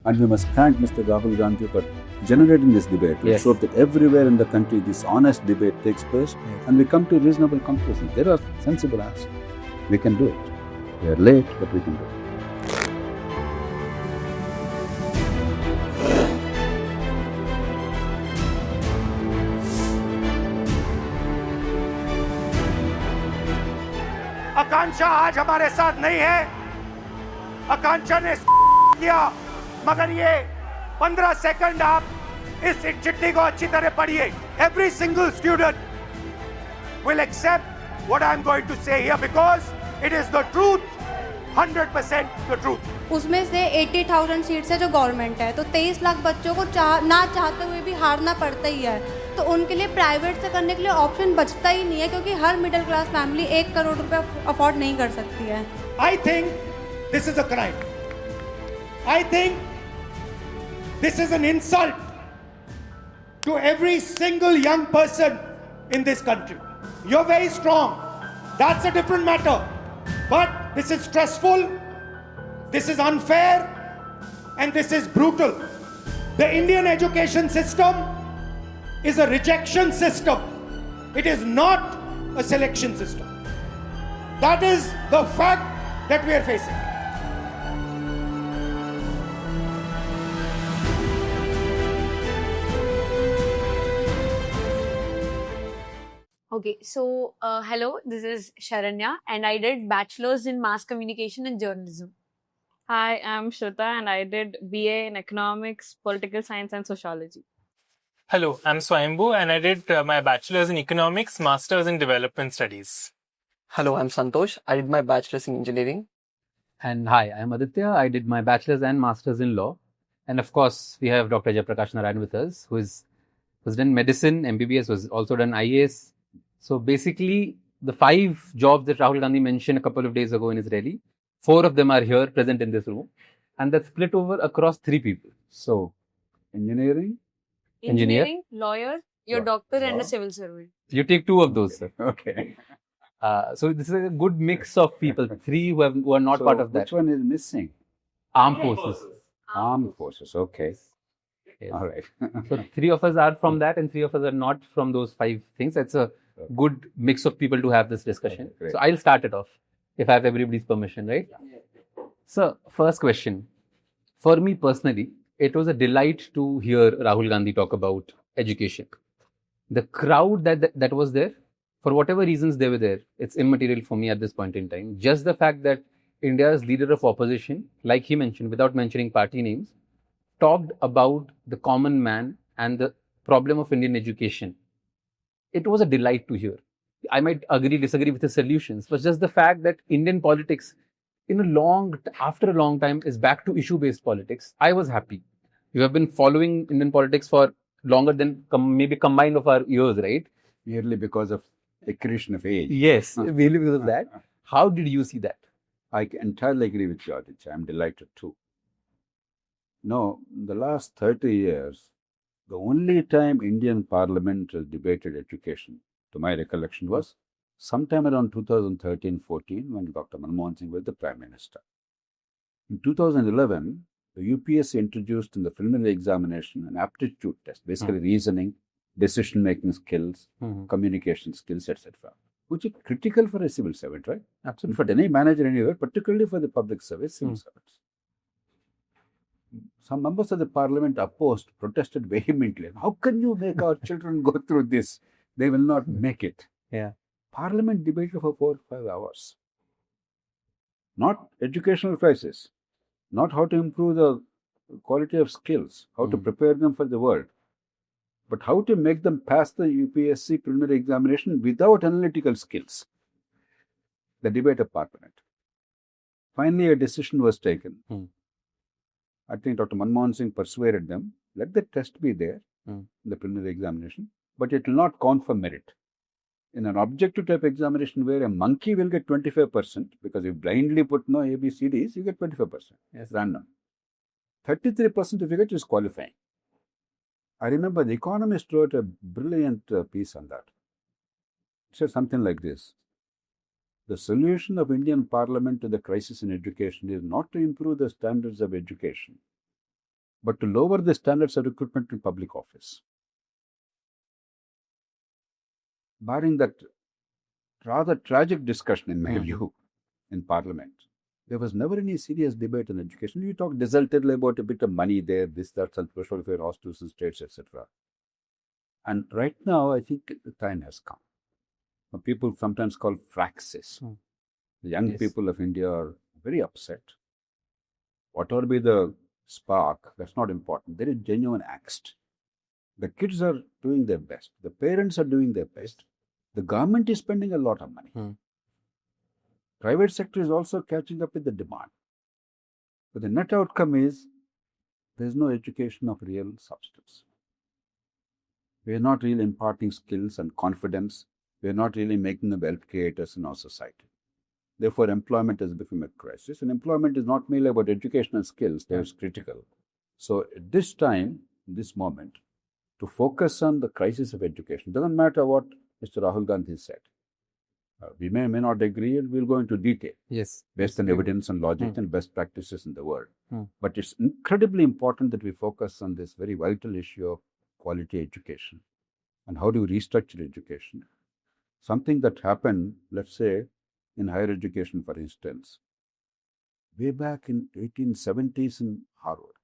And we must thank Mr. Rahul Gandhi for generating this debate. Yes. So that everywhere in the country this honest debate takes place and we come to reasonable conclusions. There are sensible answers. We can do it. We are late, but we can do it. आकांक्षा आज हमारे साथ नहीं है। आकांक्षा ने किया, मगर ये 15 second आप इस चिट्ठी को अच्छी तरह पढ़िए। Every single student will accept what I am going to say here because it is the truth, 100% the truth. उसमें से 80,000 सीट्स है जो गवर्नमेंट है, तो 23 लाख बच्चों को ना चाहते हुए भी हारना पड़ता ही है, तो उनके लिए प्राइवेट से करने के लिए ऑप्शन बचता ही नहीं है, क्योंकि हर मिडिल क्लास फैमिली 1 करोड़ रुपए अफोर्ड नहीं कर सकती है। I think this is a crime. I think this is an insult to every single young person in this country. You're very strong. That's a different matter. But this is stressful, this is unfair, and this is brutal. The Indian education system is a rejection system. It is not a selection system. That is the fact that we are facing. Okay, so hello, this is Sharanya and I did Bachelor's in Mass Communication and Journalism. Hi, I'm Shruta and I did BA in Economics, Political Science and Sociology. Hello, I'm Swayambhu and I did my Bachelor's in Economics, Master's in Development Studies. Hello, I'm Santosh. I did my Bachelor's in Engineering. And hi, I'm Aditya. I did my bachelor's and master's in law. And of course, we have Dr. Jayaprakash Narayan with us, who's done medicine, MBBS, was also done IAS. So basically, the 5 jobs that Rahul Gandhi mentioned a couple of days ago in his rally, 4 of them are here present in this room. And that's split over across 3 people. So, engineering? Engineering, lawyer, your Law. doctor and Law. a civil servant. You take 2 of those, sir. Okay. So this is a good mix of people, 3 who are not So part of that. which one is missing? Armed forces. Armed forces. Okay. Yes. All right. So 3 of us are from that and 3 of us are not from those 5 things. It's a good mix of people to have this discussion. Okay, great. So I'll start it off, if I have everybody's permission, right? So first question. For me personally, it was a delight to hear Rahul Gandhi talk about education. The crowd that was there, for whatever reasons they were there, it's immaterial for me at this point in time. Just the fact that India's leader of opposition, like he mentioned, without mentioning party names, talked about the common man and the problem of Indian education. It was a delight to hear. I might agree, disagree with his solutions, but just the fact that Indian politics, after a long time, is back to issue-based politics. I was happy. You have been following Indian politics for longer than maybe combined of our years, right? Merely because of accretion of age. Yes, really because of that. How did you see that? I entirely agree with you, Aditya. I'm delighted too. No, in the last 30 years, the only time Indian Parliament has debated education, to my recollection, was sometime around 2013-14 when Dr. Manmohan Singh was the Prime Minister. In 2011, the UPSC introduced in the preliminary examination an aptitude test, basically reasoning, decision-making skills, communication skills, etc., which is critical for a civil servant, right? Absolutely. For any manager anywhere, particularly for the public service, civil servants. Some members of the parliament opposed, protested vehemently. How can you make our children go through this? They will not make it. Yeah. Parliament debated for 4 or 5 hours. Not educational crisis, not how to improve the quality of skills, how to prepare them for the world, but how to make them pass the UPSC preliminary examination without analytical skills. The debate of Parliament. Finally, a decision was taken. I think Dr. Manmohan Singh persuaded them, let the test be there, in the preliminary examination, but it will not count for merit. In an objective type examination where a monkey will get 25%, because you blindly put no A, B, C, Ds, you get 25%. Yes, random. 33% if you get is qualifying. I remember The Economist wrote a brilliant piece on that. It said something like this. The solution of Indian Parliament to the crisis in education is not to improve the standards of education, but to lower the standards of recruitment in public office. Barring that rather tragic discussion, in my view, in Parliament, there was never any serious debate on education. We talked desultorily about a bit of money there, this, that, and social welfare, hospitals, states, etc. And right now, I think the time has come. People sometimes call praxis. The young people of India are very upset. Whatever be the spark, that's not important. There is genuine angst. The kids are doing their best. The parents are doing their best. The government is spending a lot of money. Private sector is also catching up with the demand. But the net outcome is there is no education of real substance. We are not really imparting skills and confidence. We are not really making them wealth creators in our society. Therefore, employment has become a crisis. And employment is not merely about education and skills, that is critical. So at this time, this moment, to focus on the crisis of education, doesn't matter what Mr. Rahul Gandhi said. We may or may not agree, and we'll go into detail. Yes. Based on evidence and logic and best practices in the world. But it's incredibly important that we focus on this very vital issue of quality education and how do we restructure education. Something that happened, let's say, in higher education, for instance, way back in 1870s in Harvard.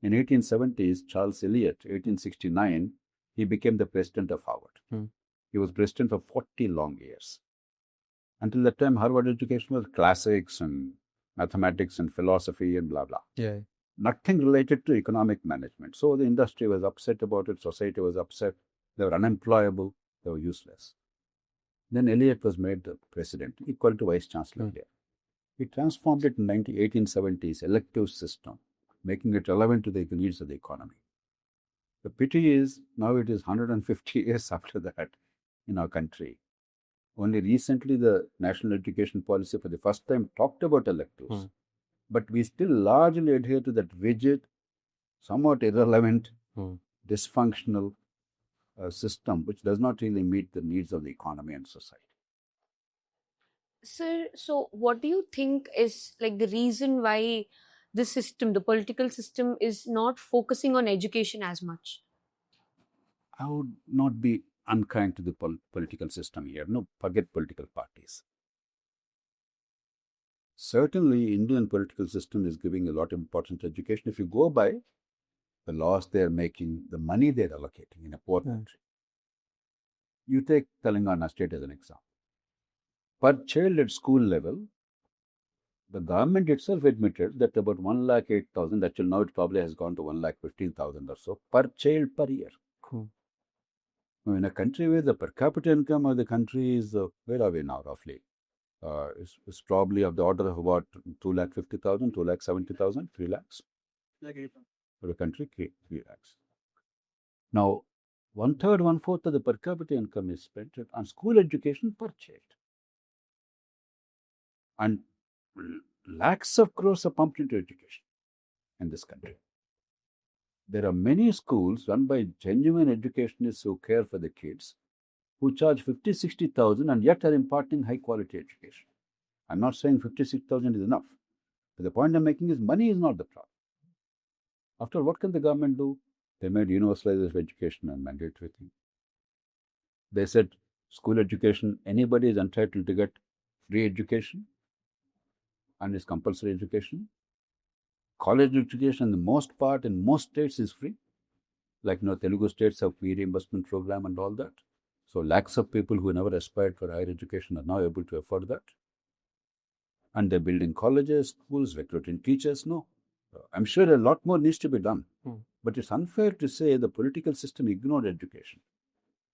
In 1870s, Charles Eliot, 1869, he became the president of Harvard. He was president for 40 long years. Until that time, Harvard education was classics and mathematics and philosophy and blah, blah. Nothing related to economic management. So the industry was upset about it, society was upset, they were unemployable, they were useless. Then Eliot was made the president, equal to vice chancellor here. He transformed it in 1870s elective system, making it relevant to the needs of the economy. The pity is now it is 150 years after that in our country. Only recently the national education policy for the first time talked about electives. But we still largely adhere to that rigid, somewhat irrelevant, dysfunctional system which does not really meet the needs of the economy and society. Sir, so what do you think is like the reason why the system, the political system, is not focusing on education as much? I would not be unkind to the political system here. No, forget political parties. Certainly, Indian political system is giving a lot of importance to education. If you go by the laws they are making, the money they are allocating in a poor country. You take Telangana state as an example. Per child at school level, the government itself admitted that about 1,08,000, actually now it probably has gone to 1,15,000 or so, per child per year. Now, in a country where the per capita income of the country is, where are we now roughly? It's probably of the order of about 2,50,000, 2,70,000, 3 lakhs. For the country, 3 lakhs. Now, 1/3, 1/4 of the per capita income is spent on school education per child. And lakhs of crores are pumped into education in this country. There are many schools run by genuine educationists who care for the kids, who charge 50, 60,000 and yet are imparting high quality education. I'm not saying 56,000 is enough. But the point I'm making is money is not the problem. After all, what can the government do? They made universalization of education a mandatory thing. They said school education, anybody is entitled to get free education and is compulsory education. College education, the most part in most states is free. Like, Telugu states have fee reimbursement program and all that. So lakhs of people who never aspired for higher education are now able to afford that. And they're building colleges, schools, recruiting teachers. No. I'm sure a lot more needs to be done. But it's unfair to say the political system ignored education.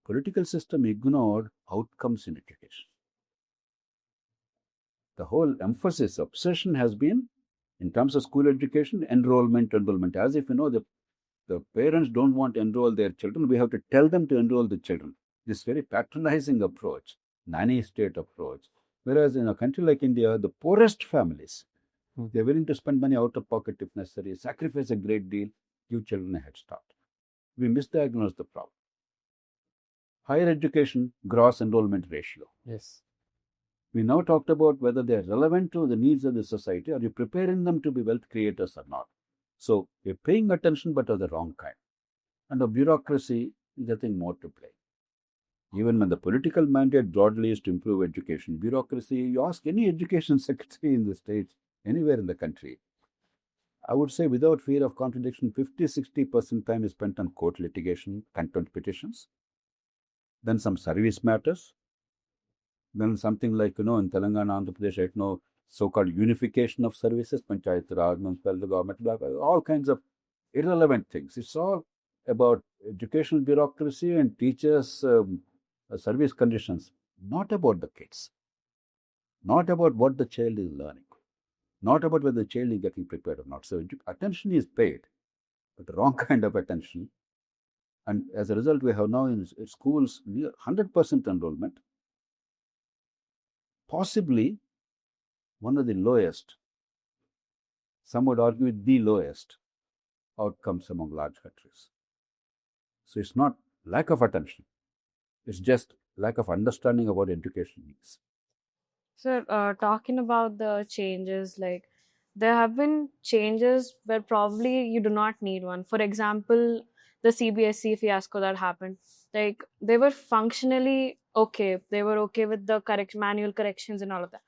Political system ignored outcomes in education. The whole emphasis, obsession has been, in terms of school education, enrollment. As if, the parents don't want to enroll their children, we have to tell them to enroll the children. This very patronizing approach, nanny state approach. Whereas in a country like India, the poorest families, they're willing to spend money out of pocket if necessary, sacrifice a great deal, give children a head start. We misdiagnose the problem. Higher education, gross enrollment ratio. Yes. We now talked about whether they are relevant to the needs of the society. Are you preparing them to be wealth creators or not? So you're paying attention, but of the wrong kind. And the bureaucracy is nothing more to play. Even when the political mandate broadly is to improve education, bureaucracy, you ask any education secretary in the state, anywhere in the country, I would say without fear of contradiction, 50-60% time is spent on court litigation, contempt petitions, then some service matters, then something like, in Telangana, Andhra Pradesh, right now, so-called unification of services, Panchayat Raj, municipal government, blah, blah, all kinds of irrelevant things. It's all about educational bureaucracy and teachers' service conditions, not about the kids, not about what the child is learning, not about whether the child is getting prepared or not. So attention is paid, but the wrong kind of attention. And as a result, we have now in schools near 100% enrollment, possibly one of the lowest, some would argue the lowest outcomes among large countries. So it's not lack of attention, it's just lack of understanding of what education is. So, talking about the changes, like there have been changes where probably you do not need one. For example, the CBSE fiasco that happened, like they were functionally okay. They were okay with the manual corrections and all of that.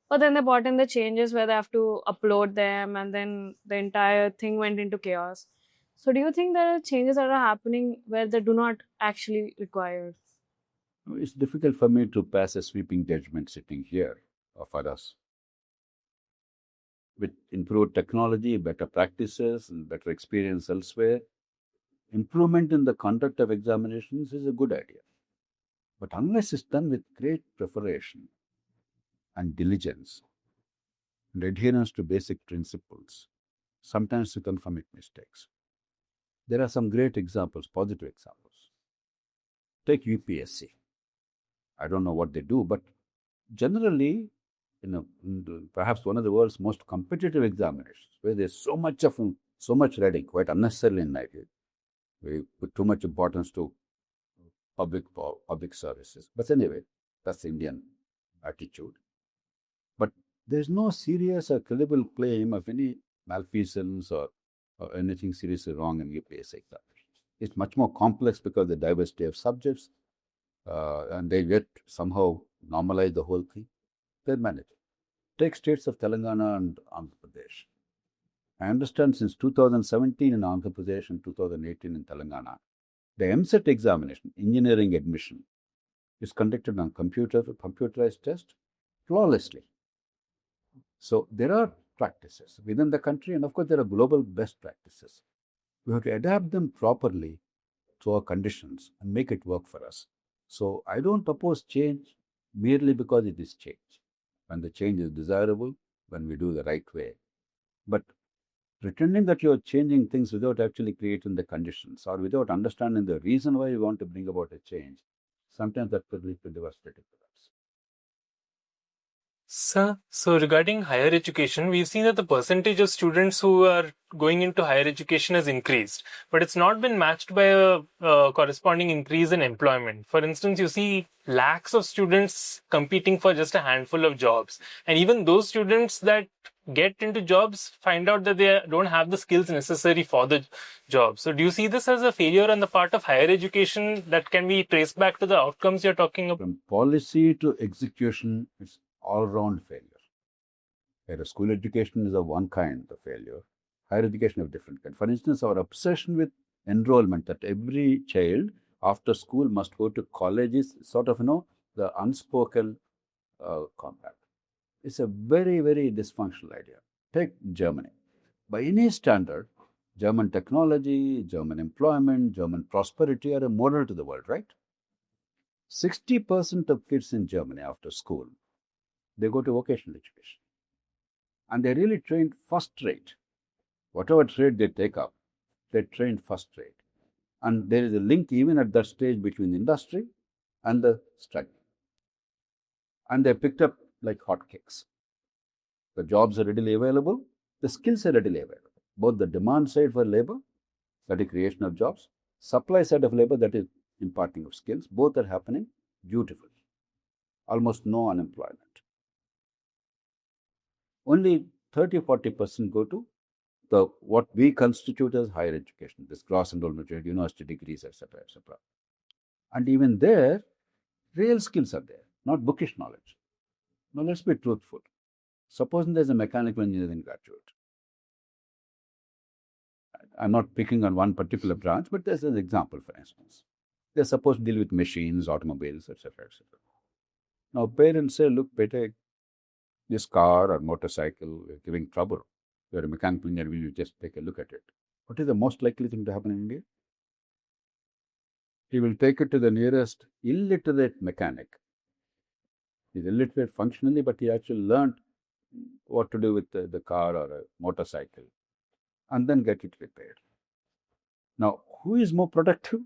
But then they brought in the changes where they have to upload them, and then the entire thing went into chaos. So, do you think there are changes that are happening where they do not actually require? It's difficult for me to pass a sweeping judgment sitting here for us. With improved technology, better practices, and better experience elsewhere, improvement in the conduct of examinations is a good idea. But unless it's done with great preparation and diligence and adherence to basic principles, sometimes you can commit mistakes. There are some great examples, positive examples. Take UPSC. I don't know what they do, but generally, perhaps one of the world's most competitive examinations, where there's so much reading, quite unnecessarily in my view. We put too much importance to public services. But anyway, that's the Indian attitude. But there's no serious or credible claim of any malfeasance or anything seriously wrong in UPSC examinations. It's much more complex because of the diversity of subjects, and they yet somehow normalize the whole thing. They manage it. Take states of Telangana and Andhra Pradesh. I understand since 2017 in Andhra Pradesh and 2018 in Telangana, the MCET examination, engineering admission, is conducted on computerized test flawlessly. So there are practices within the country, and of course there are global best practices. We have to adapt them properly to our conditions and make it work for us. So I don't oppose change merely because it is change. When the change is desirable, when we do the right way. But pretending that you're changing things without actually creating the conditions or without understanding the reason why you want to bring about a change, sometimes that could lead to devastating results. Sir, so regarding higher education, we've seen that the percentage of students who are going into higher education has increased, but it's not been matched by a corresponding increase in employment. For instance, you see lakhs of students competing for just a handful of jobs, and even those students that get into jobs find out that they don't have the skills necessary for the job. So do you see this as a failure on the part of higher education that can be traced back to the outcomes you're talking about? From policy to execution, it's all-round failure. Where school education is of one kind of failure, higher education of different kind. For instance, our obsession with enrollment, that every child after school must go to college, is sort of, the unspoken compact. It's a very, very dysfunctional idea. Take Germany. By any standard, German technology, German employment, German prosperity are a model to the world, right? 60% of kids in Germany after school, they go to vocational education. And they're really trained first rate. Whatever trade they take up, they're trained first rate. And there is a link even at that stage between industry and the study. And they're picked up like hotcakes. The jobs are readily available, the skills are readily available. Both the demand side for labor, that is creation of jobs, supply side of labor, that is imparting of skills, both are happening beautifully. Almost no unemployment. Only 30-40% go to what we constitute as higher education, this gross enrollment rate, university degrees, etc., etc. And even there, real skills are there, not bookish knowledge. Now, let's be truthful. Supposing there's a mechanical engineering graduate. I'm not picking on one particular branch, but there's an example, for instance. They're supposed to deal with machines, automobiles, etc., etc. Now, parents say, look, beta, this car or motorcycle is giving trouble. You're a mechanical engineer, will you just take a look at it? What is the most likely thing to happen in India? He will take it to the nearest illiterate mechanic. He's illiterate functionally, but he actually learned what to do with the car or a motorcycle and then get it repaired. Now, who is more productive?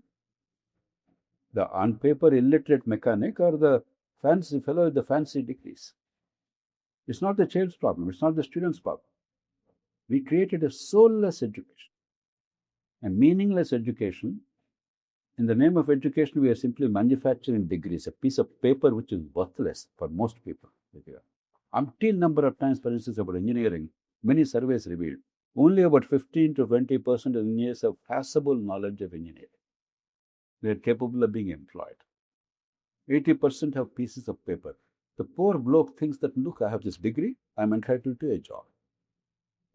The on paper illiterate mechanic or the fancy fellow with the fancy degrees? It's not the child's problem. It's not the student's problem. We created a soulless education, a meaningless education. In the name of education, we are simply manufacturing degrees, a piece of paper which is worthless for most people. Umpteen number of times, for instance, about engineering, many surveys revealed only about 15 to 20% of engineers have passable knowledge of engineering. They are capable of being employed. 80% have pieces of paper. The poor bloke thinks that, look, I have this degree, I'm entitled to a job.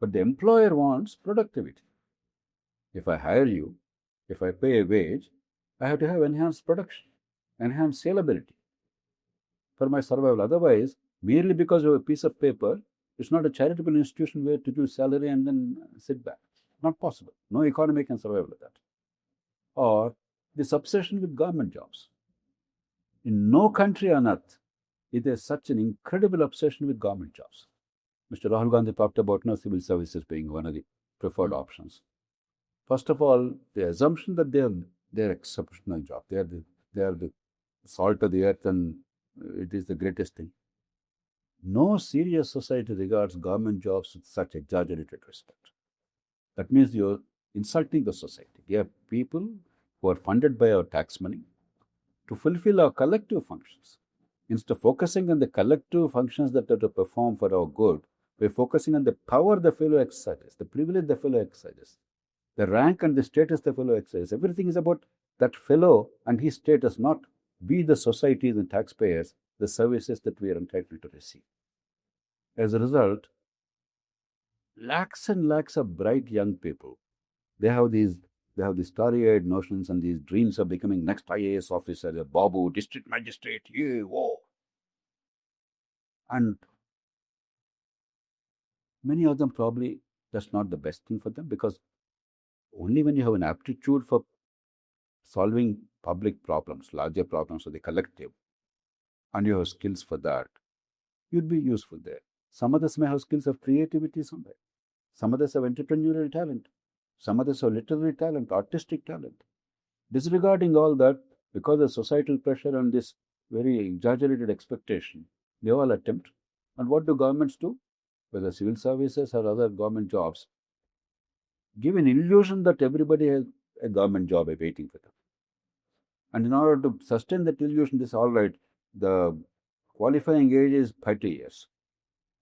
But the employer wants productivity. If I hire you, if I pay a wage, I have to have enhanced production, enhanced salability for my survival. Otherwise, merely because of a piece of paper, it's not a charitable institution where to do salary and then sit back. Not possible. No economy can survive with that. Or this obsession with government jobs. In no country on earth is there such an incredible obsession with government jobs. Mr. Rahul Gandhi talked about civil services being one of the preferred options. First of all, the assumption that they're exceptional job. They are the salt of the earth and it is the greatest thing. No serious society regards government jobs with such exaggerated respect. That means you're insulting the society. We are people who are funded by our tax money to fulfill our collective functions. Instead of focusing on the collective functions that are to perform for our good, we're focusing on the power the fellow exercises, the privilege the fellow exercises, the rank and the status the fellow exercises. Everything is about that fellow and his status, not we, the society, the taxpayers, the services that we are entitled to receive. As a result, lakhs and lakhs of bright young people, they have these starry-eyed notions and these dreams of becoming next IAS officer, a Babu, district magistrate, yeah, whoa. And many of them probably that's not the best thing for them, because only when you have an aptitude for solving public problems, larger problems of the collective, and you have skills for that, you'd be useful there. Some others may have skills of creativity somewhere. Some others have entrepreneurial talent. Some others have literary talent, artistic talent. Disregarding all that, because of societal pressure and this very exaggerated expectation, they all attempt. And what do governments do? Whether civil services or other government jobs, give an illusion that everybody has a government job waiting for them. And in order to sustain that illusion, this all right, the qualifying age is 30 years.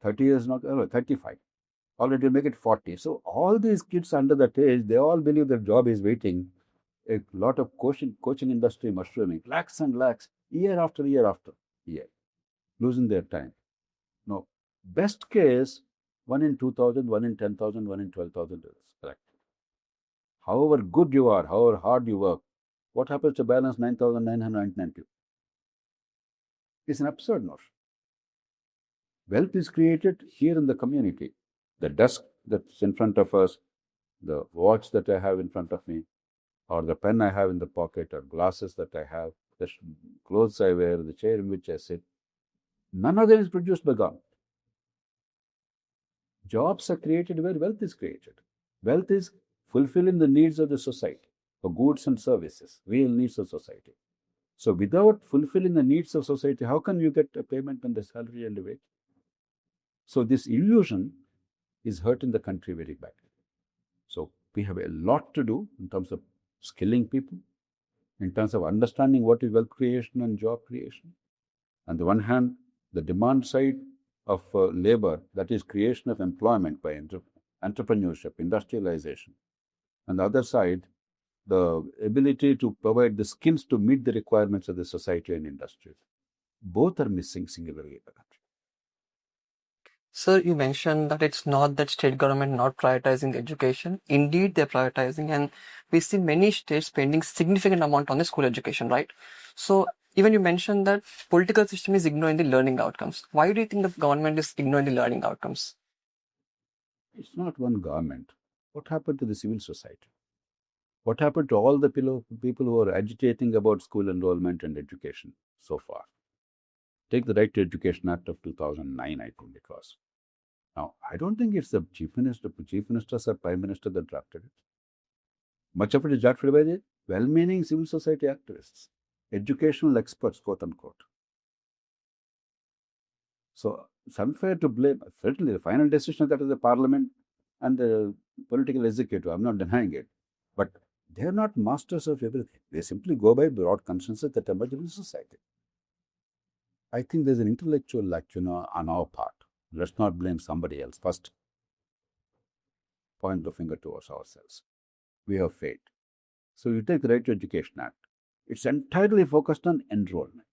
30 years, not 35. Already make it 40. So all these kids under that age, they all believe their job is waiting. A lot of coaching industry mushrooming, lakhs and lakhs, year after year after year, losing their time. No, best case, 1 in 2,000, 1 in 10,000, 1 in 12,000 is correct. However good you are, however hard you work, what happens to balance 9,990? It's an absurd notion. Wealth is created here in the community. The desk that's in front of us, the watch that I have in front of me, or the pen I have in the pocket, or glasses that I have, the clothes I wear, the chair in which I sit, none of them is produced by government. Jobs are created where wealth is created. Wealth is fulfilling the needs of the society for goods and services, real needs of society. So without fulfilling the needs of society, how can you get a payment on the salary and the wage? So this illusion is hurting the country very badly. So we have a lot to do in terms of skilling people, in terms of understanding what is wealth creation and job creation. On the one hand, the demand side of labor, that is creation of employment by entrepreneurship, industrialization. On the other side, the ability to provide the skills to meet the requirements of the society and industry. Both are missing singularly in the country. Sir, you mentioned that it's not that state government not prioritizing education. Indeed, they're prioritizing, and we see many states spending significant amount on the school education, right? So even you mentioned that political system is ignoring the learning outcomes. Why do you think the government is ignoring the learning outcomes? It's not one government. What happened to the civil society? What happened to all the people who are agitating about school enrollment and education so far? Take the Right to Education Act of 2009, I think it was. Now, I don't think it's the chief ministers or prime minister that drafted it. Much of it is drafted by the well-meaning civil society activists, educational experts, quote unquote. So it's unfair to blame. Certainly, the final decision that is the parliament and the political executive. I'm not denying it, but they are not masters of everything. They simply go by broad consensus that emerge in society. I think there's an intellectual lack, on our part. Let's not blame somebody else. First, point the finger towards ourselves. We have failed. So you take the Right to Education Act. It's entirely focused on enrollment.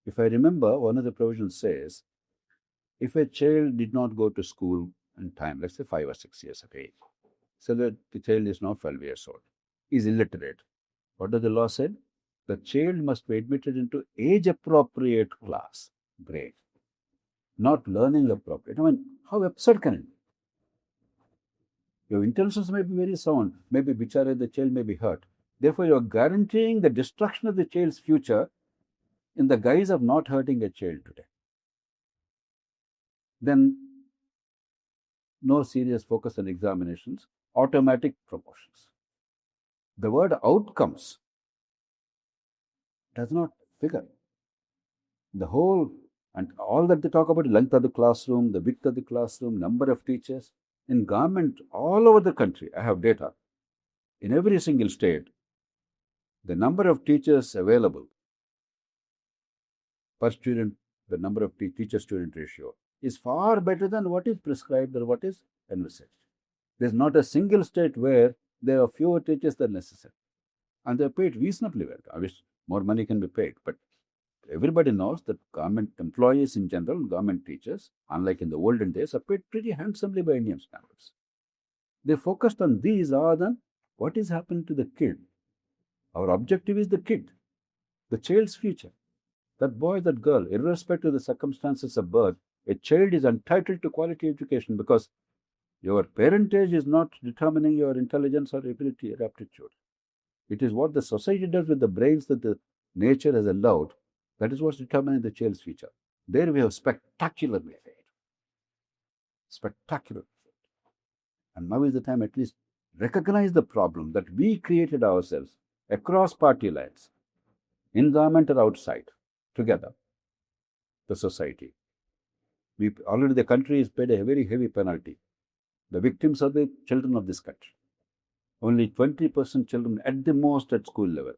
If I remember, one of the provisions says, if a child did not go to school in time, let's say 5 or 6 years of age, so that the child is now 12 years old, is illiterate. What does the law say? The child must be admitted into age-appropriate class, grade, not learning appropriate. I mean, how absurd can it be? Your intentions may be very sound. Maybe bichara, the child may be hurt. Therefore, you are guaranteeing the destruction of the child's future in the guise of not hurting a child today. Then, no serious focus on examinations, automatic promotions. The word outcomes does not figure. The whole, and all that they talk about, length of the classroom, the width of the classroom, number of teachers. In government all over the country, I have data. In every single state, the number of teachers available per student, the number of teacher-student ratio is far better than what is prescribed or what is envisaged. There's not a single state where there are fewer teachers than necessary. And they're paid reasonably well. I wish more money can be paid, but everybody knows that government employees in general, government teachers, unlike in the olden days, are paid pretty handsomely by Indian standards. They focused on these rather than what is happening to the kid. Our objective is the kid, the child's future. That boy, that girl, irrespective of the circumstances of birth, a child is entitled to quality education because your parentage is not determining your intelligence or ability or aptitude. It is what the society does with the brains that the nature has allowed. That is what's determining the child's future. There we have spectacularly failed. Spectacularly failed. And now is the time at least recognize the problem that we created ourselves across party lines, in government or outside, together, the society. Already the country has paid a very heavy penalty. The victims are the children of this country. Only 20% children at the most at school level.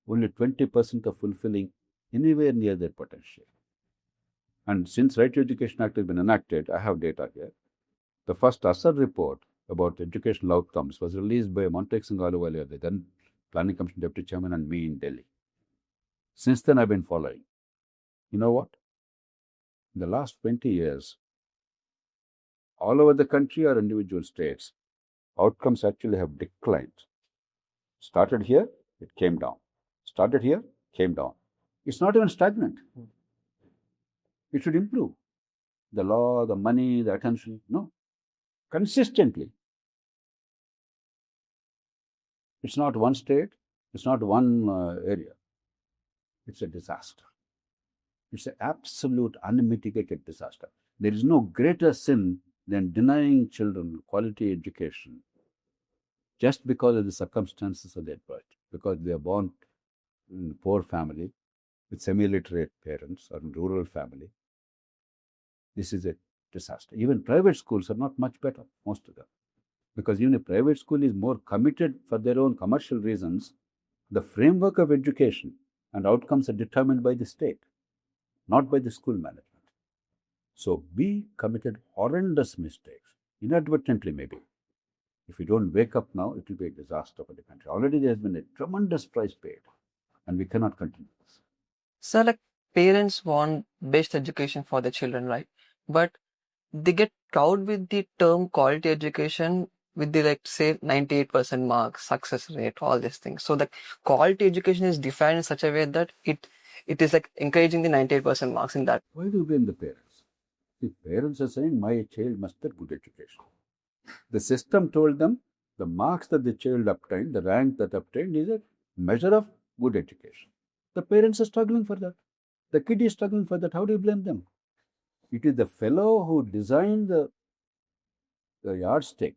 Only 20% are fulfilling anywhere near their potential. And since Right to Education Act has been enacted, I have data here. The first ASAR report about educational outcomes was released by Montek Singh Ahluwalia, the then Planning Commission Deputy Chairman, and me in Delhi. Since then, I've been following. You know what? In the last 20 years, all over the country or individual states, outcomes actually have declined. Started here, it came down. Started here, came down. It's not even stagnant. It should improve. The law, the money, the attention, no. Consistently. It's not one state, it's not one area. It's a disaster. It's an absolute unmitigated disaster. There is no greater sin than denying children quality education just because of the circumstances of their birth, because they are born in a poor family with semi-literate parents or in rural family. This is a disaster. Even private schools are not much better, most of them, because even a private school is more committed for their own commercial reasons. The framework of education and outcomes are determined by the state, not by the school management. So we committed horrendous mistakes, inadvertently maybe. If we don't wake up now, it will be a disaster for the country. Already there has been a tremendous price paid, and we cannot continue this. So like parents want best education for their children, right? But they get cowed with the term quality education with the like say 98% marks, success rate, all these things. So the quality education is defined in such a way that it is like encouraging the 98% marks in that. Why do you blame the parents? The parents are saying my child must get good education. The system told them the marks that the child obtained, the rank that obtained is a measure of good education. The parents are struggling for that. The kid is struggling for that. How do you blame them? It is the fellow who designed the yardstick,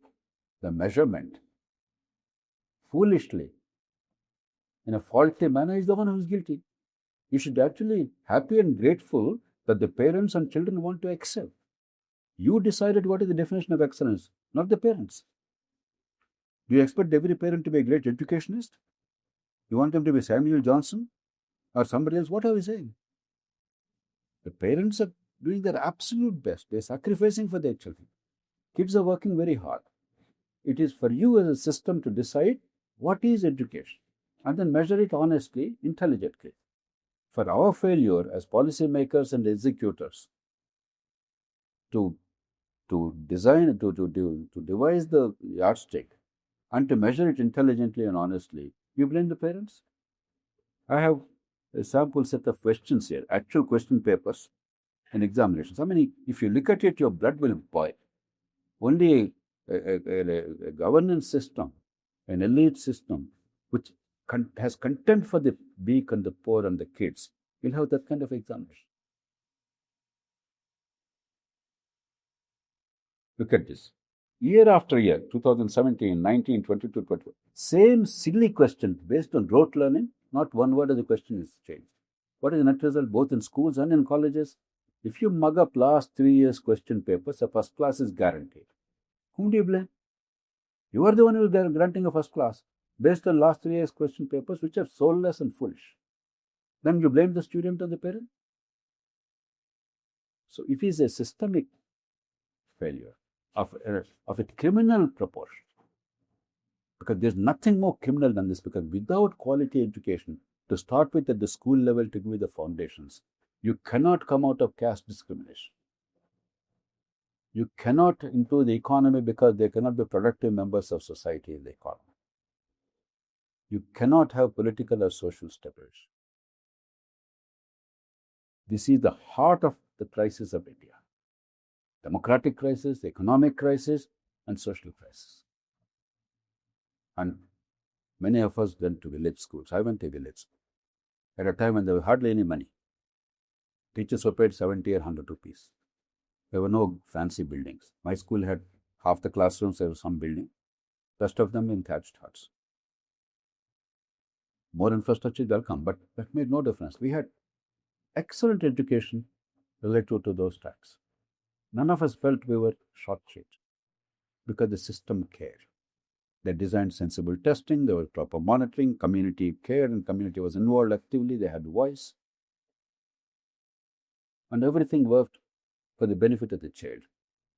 the measurement, foolishly, in a faulty manner, is the one who is guilty. You should actually be happy and grateful that the parents and children want to excel. You decided what is the definition of excellence, not the parents. Do you expect every parent to be a great educationist? You want them to be Samuel Johnson or somebody else? What are we saying? The parents are doing their absolute best. They're sacrificing for their children. Kids are working very hard. It is for you as a system to decide what is education and then measure it honestly, intelligently. For our failure as policymakers and executors to design, to devise the yardstick and to measure it intelligently and honestly, you blame the parents? I have a sample set of questions here, actual question papers and examinations. I mean, if you look at it, your blood will boil. Only a governance system, an elite system, which has contempt for the weak and the poor and the kids, will have that kind of examination. Look at this. Year after year, 2017, 19, 22, 21, same silly question based on rote learning, not one word of the question is changed. What is the net result both in schools and in colleges? If you mug up last 3 years question papers, a first class is guaranteed. Whom do you blame? You are the one who is granting a first class based on last 3 years question papers, which are soulless and foolish. Then you blame the student or the parent? So it is a systemic failure of a criminal proportion. Because there's nothing more criminal than this, because without quality education, to start with at the school level to give you the foundations, you cannot come out of caste discrimination. You cannot improve the economy because they cannot be productive members of society in the economy. You cannot have political or social stability. This is the heart of the crisis of India. Democratic crisis, economic crisis, and social crisis. And many of us went to village schools. I went to a village school at a time when there was hardly any money. Teachers were paid 70 or 100 rupees. There were no fancy buildings. My school had half the classrooms, there was some building. Rest of them in thatched huts. More infrastructure is welcome, but that made no difference. We had excellent education related to those tracks. None of us felt we were shortchanged because the system cared. They designed sensible testing, there was proper monitoring, community cared, and community was involved actively, they had voice. And everything worked for the benefit of the child.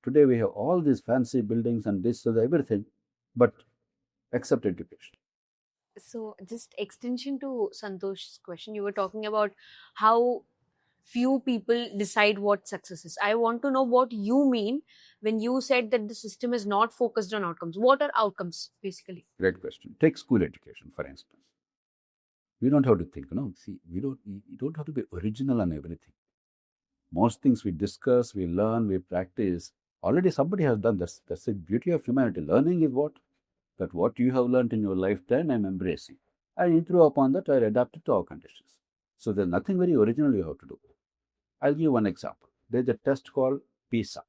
Today we have all these fancy buildings and this and everything, but except education. So, just extension to Santosh's question, you were talking about how few people decide what success is. I want to know what you mean when you said that the system is not focused on outcomes. What are outcomes, basically? Great question. Take school education, for instance. We don't have to think, See, you don't have to be original on everything. Most things we discuss, we learn, we practice. Already somebody has done this. That's the beauty of humanity. Learning is what? That what you have learned in your lifetime, I'm embracing. I improve upon that, I adapt it to our conditions. So there's nothing very original you have to do. I'll give you one example. There's a test called PISA,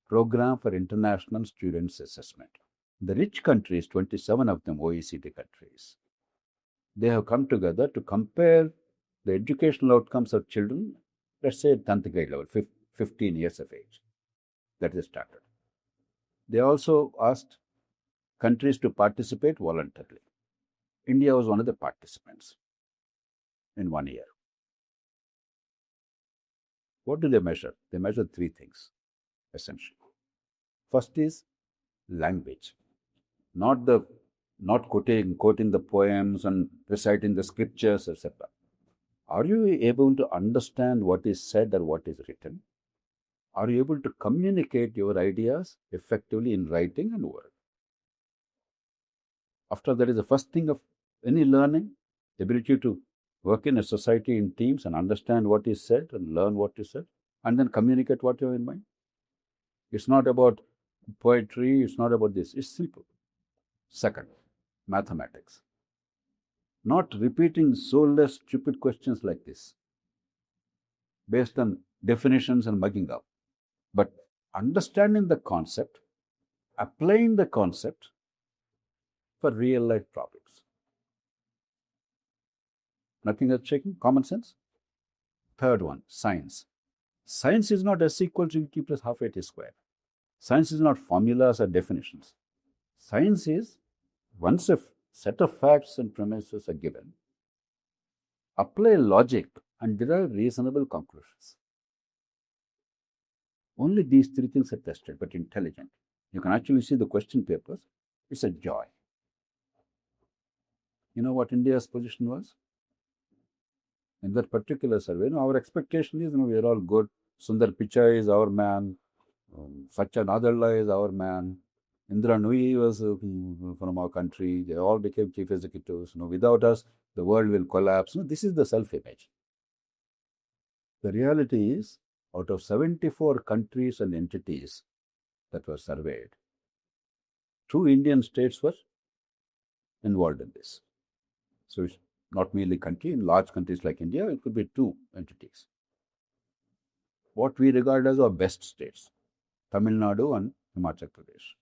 Program for International Students Assessment. The rich countries, 27 of them OECD countries, they have come together to compare the educational outcomes of children, let's say at 10th grade level, 15 years of age. That is standard. They also asked countries to participate voluntarily. India was one of the participants in 1 year. What do they measure? They measure three things, essentially. First is language, not quoting the poems and reciting the scriptures, etc. Are you able to understand what is said or what is written? Are you able to communicate your ideas effectively in writing and word? After that is the first thing of any learning, the ability to work in a society in teams and understand what is said and learn what is said and then communicate what you have in mind. It's not about poetry, it's not about this, it's simple. Second, mathematics. Not repeating soulless, stupid questions like this based on definitions and mugging up, but understanding the concept, applying the concept for real life problems. Nothing else shaking? Common sense? Third one, science. Science is not S equals to T plus half a T square. Science is not formulas or definitions. Science is, once a set of facts and premises are given, apply logic and derive reasonable conclusions. Only these three things are tested, but intelligent. You can actually see the question papers. It's a joy. You know what India's position was? In that particular survey, our expectation is, we are all good. Sundar Pichai is our man. Satya Nadella is our man. Indra Nui was from our country. They all became chief executives. Without us, the world will collapse. This is the self-image. The reality is, out of 74 countries and entities that were surveyed, 2 Indian states were involved in this. So it's not merely country. In large countries like India, it could be 2 entities. What we regard as our best states, Tamil Nadu and Himachal Pradesh.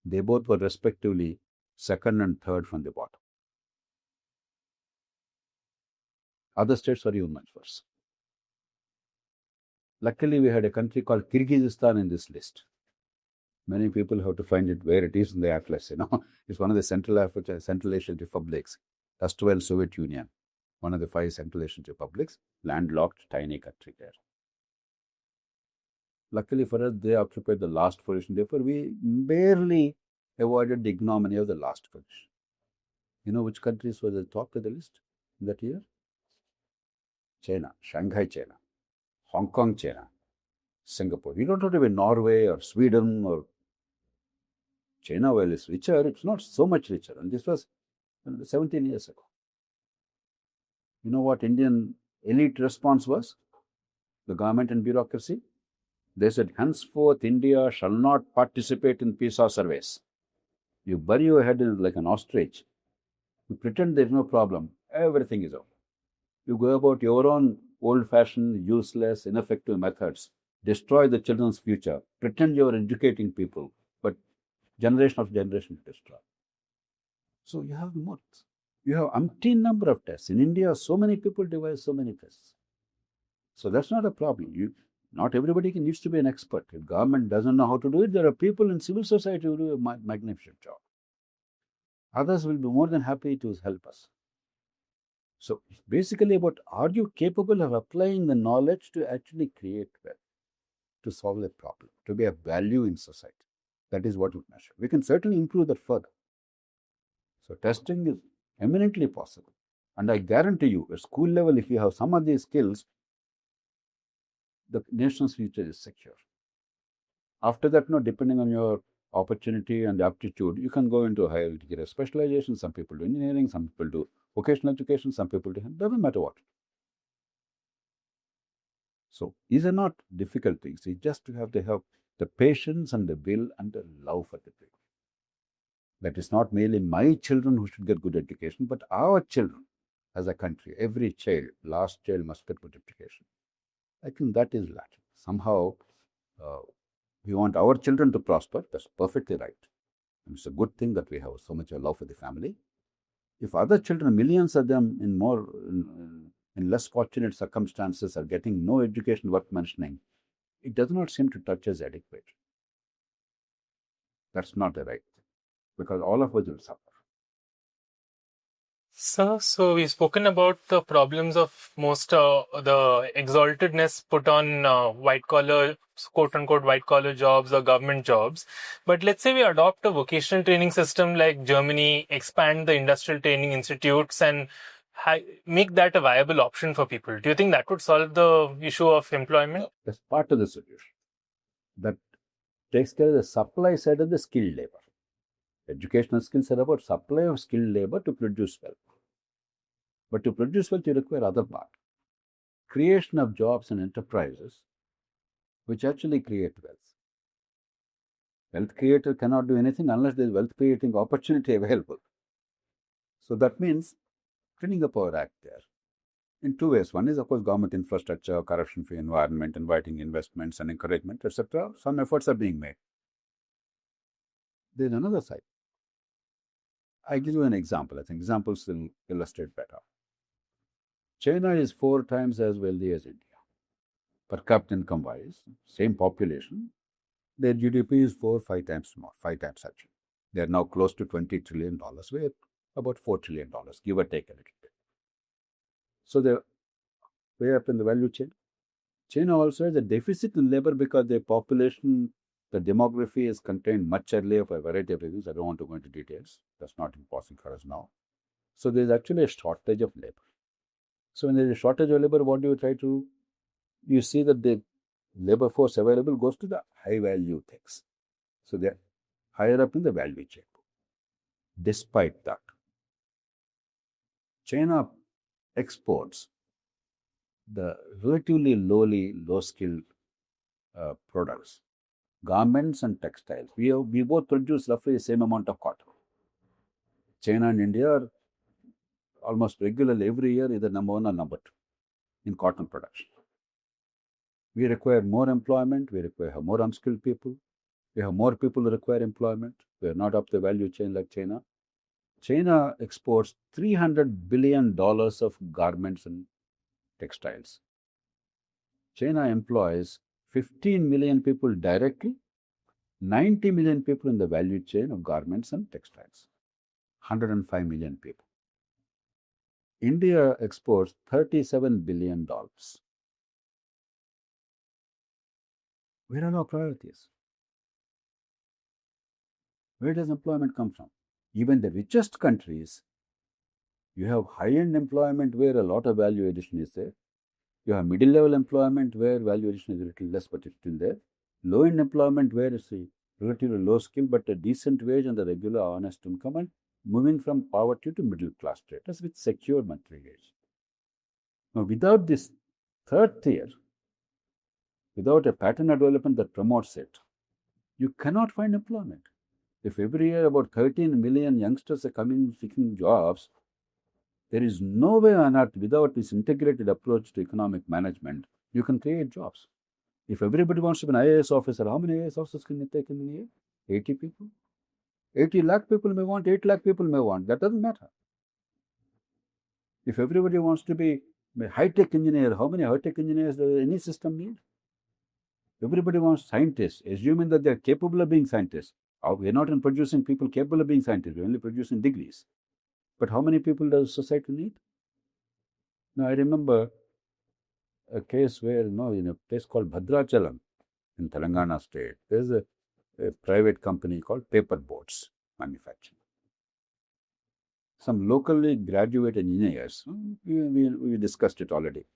They both were respectively second and third from the bottom. Other states were even much worse. Luckily, we had a country called Kyrgyzstan in this list. Many people have to find it where it is in the atlas. It's one of the Central Asian republics, erstwhile Soviet Union, one of the 5 Central Asian republics, landlocked, tiny country there. Luckily for us, they occupied the last position. Therefore, we barely avoided the ignominy of the last position. You know which countries were the top of the list in that year? China, Shanghai, China, Hong Kong, China, Singapore. You don't have to be Norway or Sweden or China. Well, it's richer. It's not so much richer. And this was 17 years ago. You know what Indian elite response was? The government and bureaucracy. They said, henceforth, India shall not participate in PISA surveys. You bury your head in like an ostrich. You pretend there's no problem. Everything is over. You go about your own old-fashioned, useless, ineffective methods. Destroy the children's future. Pretend you're educating people. But generation after generation destroy. So you have more. You have umpteen number of tests. In India, so many people devise so many tests. So that's not a problem. Not everybody needs to be an expert. If government doesn't know how to do it, there are people in civil society who do a magnificent job. Others will be more than happy to help us. So it's basically about, are you capable of applying the knowledge to actually create wealth, to solve a problem, to be a value in society? That is what we measure. We can certainly improve that further. So testing is eminently possible. And I guarantee you, at school level, if you have some of these skills, the nation's future is secure. After that, depending on your opportunity and aptitude, you can go into a higher degree of specialization. Some people do engineering, some people do vocational education, some people do, doesn't matter what. So these are not difficult things. You just have to have the patience and the will and the love for the people. That is not merely my children who should get good education, but our children as a country. Every child, last child must get good education. I think that is lacking. Somehow, we want our children to prosper. That's perfectly right. And it's a good thing that we have so much love for the family. If other children, millions of them in less fortunate circumstances, are getting no education worth mentioning, it does not seem to touch us adequate. That's not the right thing, because all of us will suffer. So we've spoken about the problems of most the exaltedness put on white collar, quote unquote, white collar jobs or government jobs. But let's say we adopt a vocational training system like Germany, expand the industrial training institutes, and make that a viable option for people. Do you think that would solve the issue of employment? That's part of the solution. That takes care of the supply side of the skilled labor. Educational skills are about supply of skilled labor to produce wealth. But to produce wealth, you require other part. Creation of jobs and enterprises which actually create wealth. Wealth creator cannot do anything unless there is wealth creating opportunity available. So that means cleaning up our act there in two ways. One is, of course, government infrastructure, corruption-free environment, inviting investments and encouragement, etc. Some efforts are being made. There is another side. I give you an example. I think examples will illustrate better. China is 4 times as wealthy as India. Per capita income wise, same population, their GDP is 4-5 times more, 5 times actually. They are now close to $20 trillion, we're about $4 trillion, give or take a little bit. So they're way up in the value chain. China also has a deficit in labor because their population, the demography is contained much earlier for a variety of reasons. I don't want to go into details. That's not important for us now. So there's actually a shortage of labor. So when there's a shortage of labor, what do you try to? You see that the labor force available goes to the high value things. So they're higher up in the value chain. Despite that, China exports the relatively low skilled products, garments and textiles. We both produce roughly the same amount of cotton. China and India are almost regularly every year either number 1 or number 2 in cotton production. We require more employment, we require more unskilled people, we have more people who require employment, we are not up the value chain like China. China exports $300 billion of garments and textiles. China employs 15 million people directly, 90 million people in the value chain of garments and textiles, 105 million people. India exports $37 billion. Where are our priorities? Where does employment come from? Even the richest countries, you have high-end employment where a lot of value addition is there. You have middle-level employment where value addition is a little less, but it's still there. Low-end employment where it's a relatively low skill, but a decent wage and a regular honest income, and moving from poverty to middle-class status with secure monthly wage. Now, without this third tier, without a pattern of development that promotes it, you cannot find employment. If every year about 13 million youngsters are coming seeking jobs, there is no way on earth without this integrated approach to economic management, you can create jobs. If everybody wants to be an IAS officer, how many IAS officers can you take in a year? 80 people? 80 lakh people may want, 8 lakh people may want. That doesn't matter. If everybody wants to be a high-tech engineer, how many high-tech engineers does any system need? Everybody wants scientists, assuming that they are capable of being scientists. We are not in producing people capable of being scientists, we are only producing degrees. But how many people does society need? Now, I remember a case where, in a place called Bhadrachalam in Telangana state, there's a private company called Paper Boats Manufacturing. Some locally graduate engineers, we discussed it already,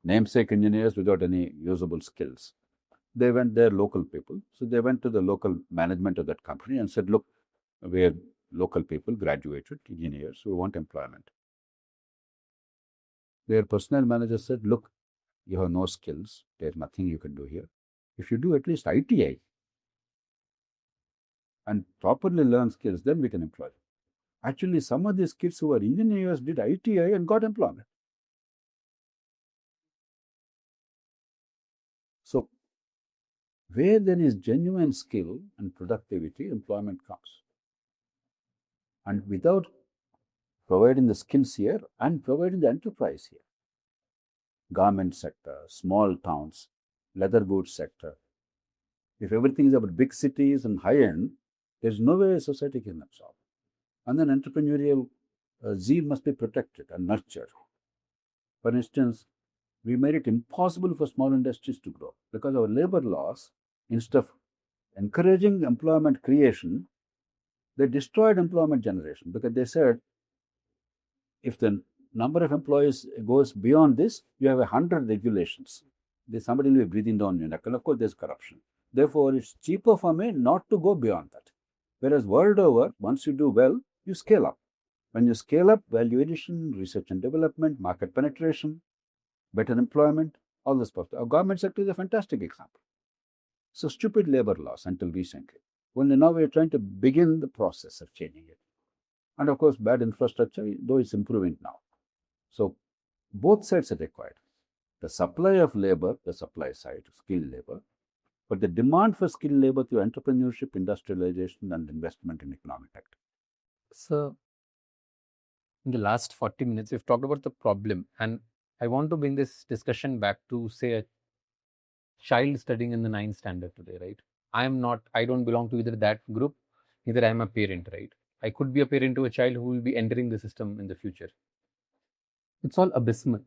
namesake engineers without any usable skills. They went there, local people. So they went to the local management of that company and said, look, we are local people, graduated engineers who want employment. Their personnel manager said, look, you have no skills. There's nothing you can do here. If you do at least ITI and properly learn skills, then we can employ them. Actually, some of these kids who are engineers did ITI and got employment. So, where there is genuine skill and productivity, employment comes. And without providing the skills here and providing the enterprise here, garment sector, small towns, leather goods sector, if everything is about big cities and high-end, there's no way society can absorb. And then entrepreneurial zeal must be protected and nurtured. For instance, we made it impossible for small industries to grow because our labor laws, instead of encouraging employment creation, they destroyed employment generation because they said if the number of employees goes beyond this, you have 100 regulations. Somebody will be breathing down your neck, and of course there's corruption. Therefore, it's cheaper for me not to go beyond that. Whereas world over, once you do well, you scale up. When you scale up, value addition, research and development, market penetration, better employment, all this stuff. Our government sector is a fantastic example. So stupid labor laws until recently. Only now we are trying to begin the process of changing it. And of course, bad infrastructure, though it's improving now. So both sides are required. The supply of labor, the supply side, skilled labor, but the demand for skilled labor through entrepreneurship, industrialization, and investment in economic activity. So, in the last 40 minutes, we've talked about the problem, and I want to bring this discussion back to, say, a child studying in the 9th standard today, right? I don't belong to either that group, neither I am a parent, right? I could be a parent to a child who will be entering the system in the future. It's all abysmal.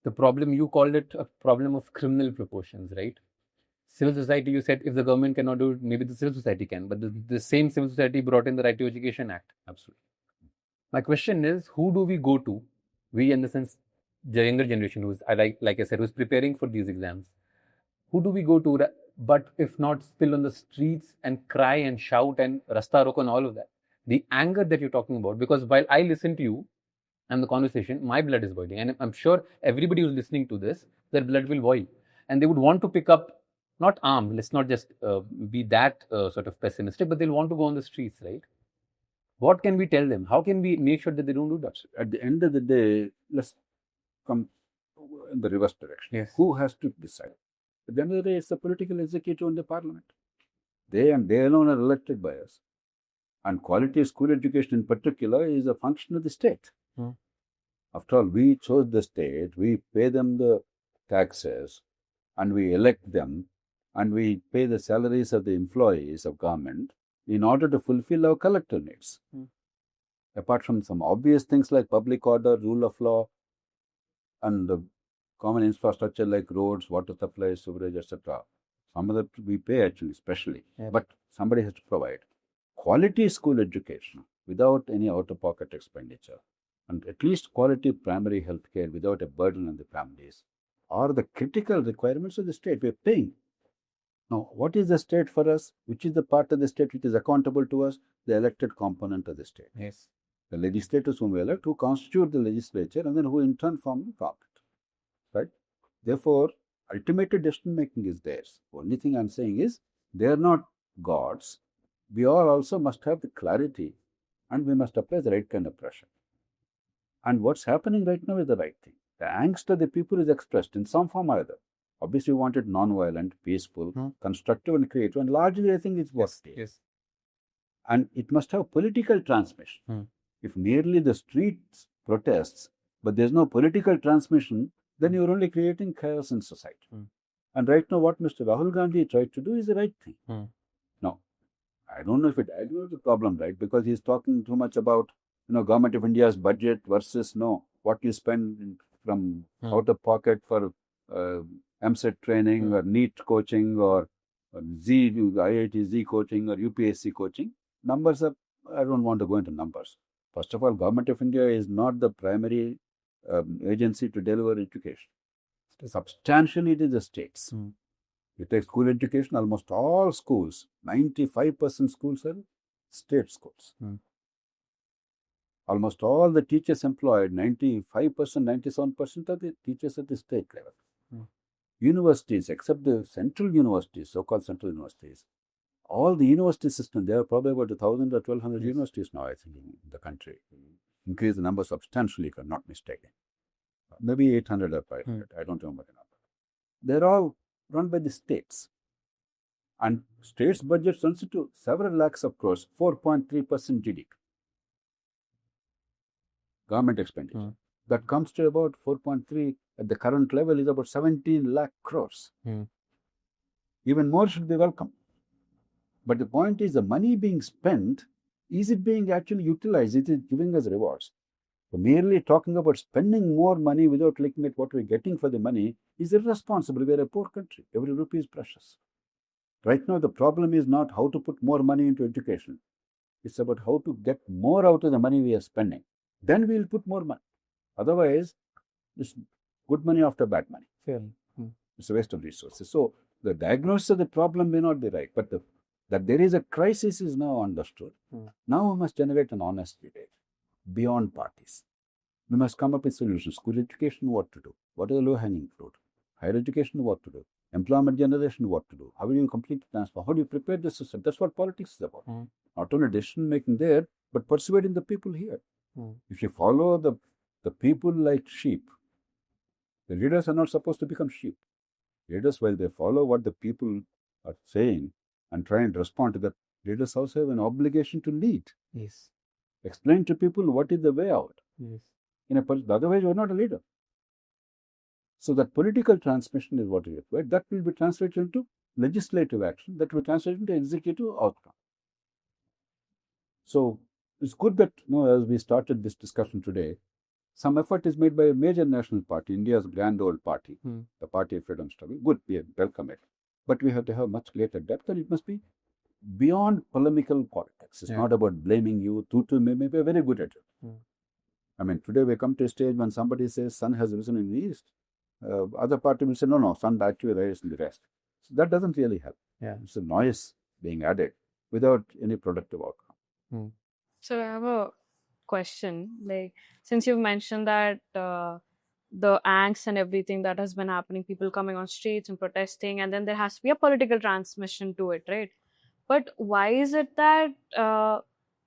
The problem, you called it a problem of criminal proportions, right? Civil society, you said if the government cannot do it, maybe the civil society can, but the same civil society brought in the Right to Education Act. Absolutely. My question is, who do we go to? We, in the sense, the younger generation, who's, like I said, who's preparing for these exams. Who do we go to, but if not spill on the streets and cry and shout and rasta roko and all of that? The anger that you're talking about, because while I listen to you and the conversation, my blood is boiling. And I'm sure everybody who's listening to this, their blood will boil. And they would want to pick up, not armed, let's not just be that sort of pessimistic, but they'll want to go on the streets, right? What can we tell them? How can we make sure that they don't do that? At the end of the day, let's come in the reverse direction. Yes. Who has to decide? At the end of the day, it's the political executive and the parliament. They alone are elected by us. And quality of school education in particular is a function of the state. After all, we chose the state, we pay them the taxes, and we elect them, and we pay the salaries of the employees of government in order to fulfill our collective needs. Apart from some obvious things like public order, rule of law, and the common infrastructure like roads, water supply, sewerage, etc. Some of that we pay actually, specially, but somebody has to provide. Quality school education without any out-of-pocket expenditure, and at least quality primary health care without a burden on the families, are the critical requirements of the state. We are paying. Now, what is the state for us? Which is the part of the state which is accountable to us? The elected component of the state. Yes. The legislators whom we elect, who constitute the legislature, and then who in turn form the parliament. Right? Therefore, ultimate decision making is theirs. Only thing I'm saying is, they are not gods. We all also must have the clarity, and we must apply the right kind of pressure. And what's happening right now is the right thing. The angst of the people is expressed in some form or other. Obviously, we want it non-violent, peaceful, constructive, and creative. And largely, I think it's what it is. Yes. And it must have political transmission. If merely the streets protests, but there's no political transmission, then you're only creating chaos in society. And right now, what Mr. Rahul Gandhi tried to do is the right thing. Now, I don't know if it adds the problem, right? Because he's talking too much about, Government of India's budget versus what you spend from out of pocket for MSET training or NEET coaching or IIT Z coaching or UPSC coaching. Numbers are, I don't want to go into numbers. First of all, Government of India is not the primary agency to deliver education. Substantially, it is the states. You take school education, almost all schools, 95% schools are state schools. Almost all the teachers employed, 95%, 97% are the teachers at the state level. Universities, except the central universities, so-called central universities, all the university system, there are probably about 1,000 or 1,200 universities now, I think, in the country. Increase the number substantially, if I'm not mistaken. Maybe 800 or 500, I don't remember the number. They're all run by the states. And states' budgets runs into several lakhs of crores, 4.3% GDP. Government expenditure. That comes to about 4.3 at the current level is about 17 lakh crores. Even more should be welcome. But the point is, the money being spent, is it being actually utilized? It is giving us rewards. So merely talking about spending more money without looking at what we're getting for the money is irresponsible. We're a poor country. Every rupee is precious. Right now, the problem is not how to put more money into education. It's about how to get more out of the money we are spending. Then we'll put more money. Otherwise, it's good money after bad money. It's a waste of resources. So the diagnosis of the problem may not be right, but that there is a crisis is now understood. Now we must generate an honest debate beyond parties. We must come up with solutions. School education, what to do? What is the low-hanging fruit? Higher education, what to do? Employment generation, what to do? How will you complete the transfer? How do you prepare the system? That's what politics is about. Not only decision making there, but persuading the people here. If you follow the people like sheep, the leaders are not supposed to become sheep. Leaders, while they follow what the people are saying and try and respond to that, leaders also have an obligation to lead. Yes. Explain to people what is the way out. Yes. Otherwise, you're not a leader. So that political transmission is what is required. That will be translated into legislative action. That will translate into executive outcome. So it's good that, as we started this discussion today, some effort is made by a major national party, India's grand old party, the Party of Freedom Struggle. Good, we welcome it. But we have to have much greater depth, and it must be beyond polemical politics. It's not about blaming you. Tutu may be very good at it. I mean, today we come to a stage when somebody says sun has risen in the east. Other party will say, no, sun actually rises in the west. So that doesn't really help. It's a noise being added without any productive outcome. So I have a question. Like, since you've mentioned that the angst and everything that has been happening, people coming on streets and protesting, and then there has to be a political transmission to it, right? But why is it that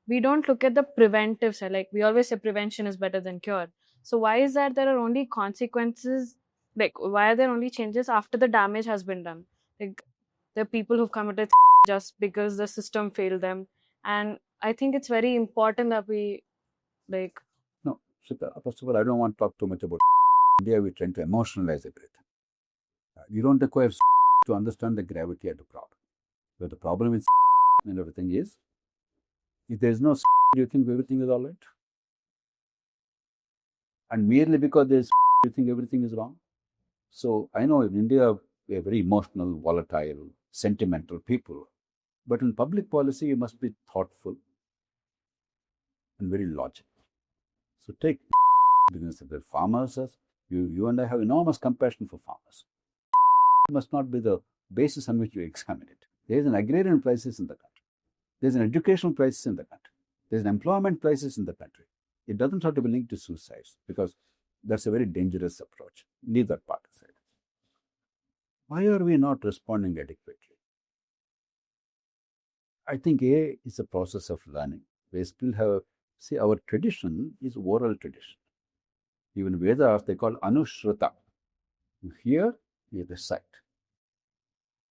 we don't look at the preventive side? Like, we always say prevention is better than cure. So why is that there are only consequences? Like, why are there only changes after the damage has been done? Like, there are people who've committed just because the system failed them. And I think it's very important that we, like... No, first of all, I don't want to talk too much about India. We're trying to emotionalize everything. You don't require to understand the gravity of the problem. But the problem with and everything is, if there is no do you think everything is all right? And merely because there is you think everything is wrong? So I know in India, we are very emotional, volatile, sentimental people. But in public policy, you must be thoughtful and very logical. So take business of the farmers. You and I have enormous compassion for farmers. It must not be the basis on which you examine it. There is an agrarian crisis in the country. There is an educational crisis in the country. There is an employment crisis in the country. It doesn't have to be linked to suicides, because that's a very dangerous approach. Neither party side. Why are we not responding adequately? I think A is a process of learning. We still have, our tradition is oral tradition. Even Vedas, they call Anushruta. You hear, you recite.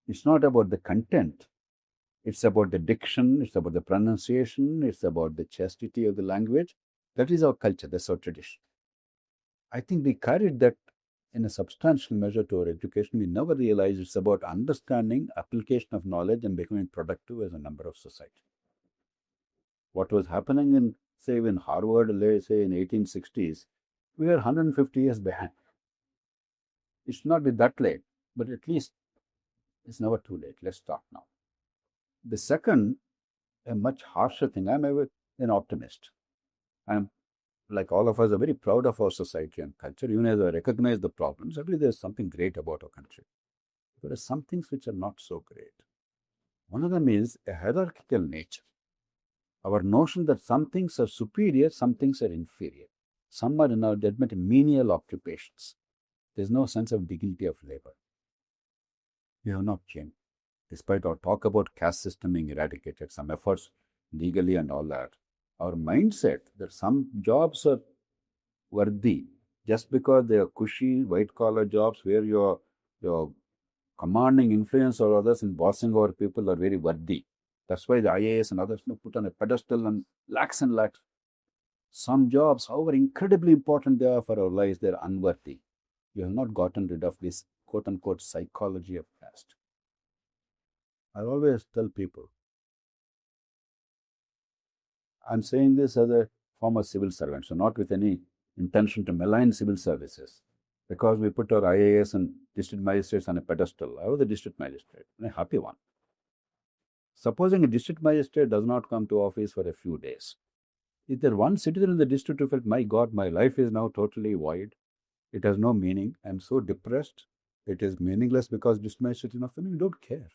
It's not about the content. It's about the diction, it's about the pronunciation, it's about the chastity of the language. That is our culture, that's our tradition. I think we carried that in a substantial measure to our education. We never realized it's about understanding, application of knowledge, and becoming productive as a member of society. What was happening in, say, in Harvard, say in 1860s, we are 150 years behind. It should not be that late, but at least it's never too late. Let's start now. The second, a much harsher thing, I'm an optimist. I'm, like all of us, are very proud of our society and culture. Even as I recognize the problems, I believe there's something great about our country. There are some things which are not so great. One of them is a hierarchical nature. Our notion that some things are superior, some things are inferior. Some are in our judgment menial occupations. There's no sense of dignity of labor. We have not changed. Despite our talk about caste system being eradicated, some efforts legally and all that, our mindset that some jobs are worthy just because they are cushy, white-collar jobs where your commanding influence over others in bossing over people are very worthy. That's why the IAS and others put on a pedestal and lakhs and lakhs. Some jobs, however incredibly important they are for our lives, they're unworthy. You have not gotten rid of this quote-unquote psychology of caste. I always tell people, I'm saying this as a former civil servant, so not with any intention to malign civil services, because we put our IAS and district magistrates on a pedestal. I was a district magistrate, and a happy one. Supposing a district magistrate does not come to office for a few days, is there one citizen in the district who felt, my God, my life is now totally void? It has no meaning. I'm so depressed. It is meaningless because district magistrate is not for me. We don't care.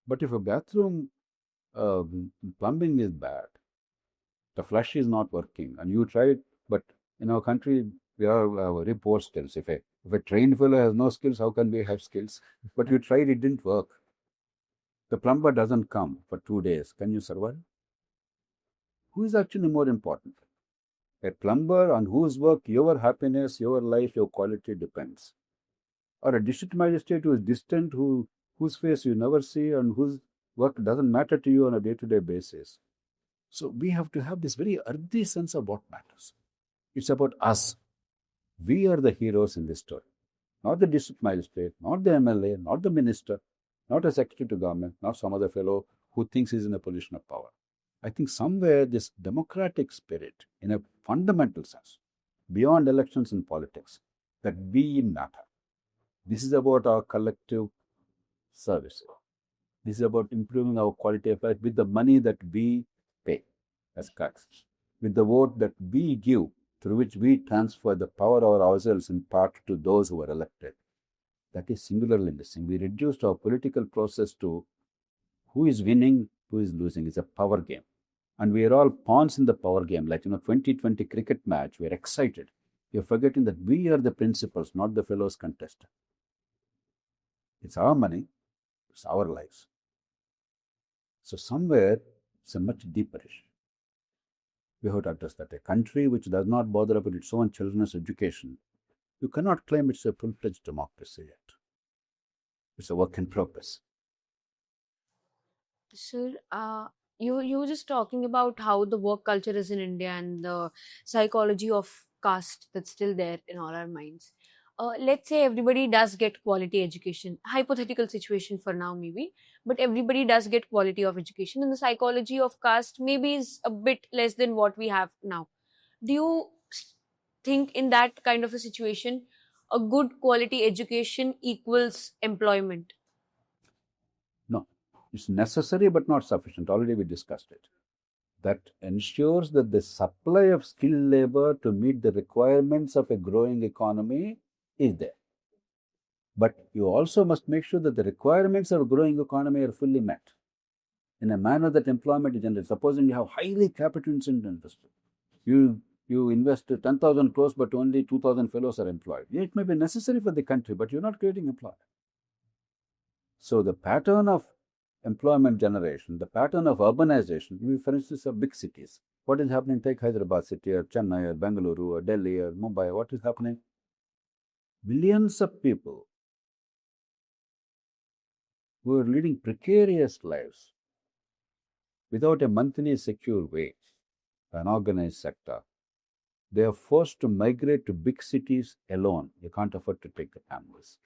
But if a bathroom plumbing is bad, the flush is not working, and you try it, but in our country, we are very poor skills. If a trained fellow has no skills, how can we have skills? But you tried, it didn't work. The plumber doesn't come for 2 days. Can you survive? Who is actually more important? A plumber on whose work your happiness, your life, your quality depends, or a district magistrate who is distant, whose face you never see and whose work doesn't matter to you on a day-to-day basis. So we have to have this very earthy sense of what matters. It's about us. We are the heroes in this story. Not the district magistrate, not the MLA, not the minister, not a secretary to government, not some other fellow who thinks he's in a position of power. I think somewhere this democratic spirit, in a fundamental sense, beyond elections and politics, that we matter. This is about our collective service. This is about improving our quality of life with the money that we pay as taxes, with the vote that we give, through which we transfer the power of ourselves in part to those who are elected. That is singularly missing. We reduced our political process to who is winning, who is losing. It's a power game. And we are all pawns in the power game. Like, 2020 cricket match, we are excited. You're forgetting that we are the principals, not the fellows contestant. It's our money, it's our lives. So somewhere, it's a much deeper issue. We have to address that. A country which does not bother about its own children's education, you cannot claim it's a full-fledged democracy yet. It's a work in progress. Sir, you were just talking about how the work culture is in India and the psychology of caste that's still there in all our minds. Let's say everybody does get quality education. Hypothetical situation for now, maybe, but everybody does get quality of education, and the psychology of caste maybe is a bit less than what we have now. Do you think in that kind of a situation, a good quality education equals employment? No, it's necessary but not sufficient. Already we discussed it. That ensures that the supply of skilled labor to meet the requirements of a growing economy is there. But you also must make sure that the requirements of a growing economy are fully met in a manner that employment is generated. Supposing you have highly capital-intensive industry, you invest 10,000 crores, but only 2,000 fellows are employed. It may be necessary for the country, but you're not creating employment. So the pattern of employment generation, the pattern of urbanization, for instance, of big cities. What is happening? Take Hyderabad city or Chennai or Bengaluru or Delhi or Mumbai. What is happening? Millions of people who are leading precarious lives without a monthly secure wage, an organized sector, they are forced to migrate to big cities alone. You can't afford to take the families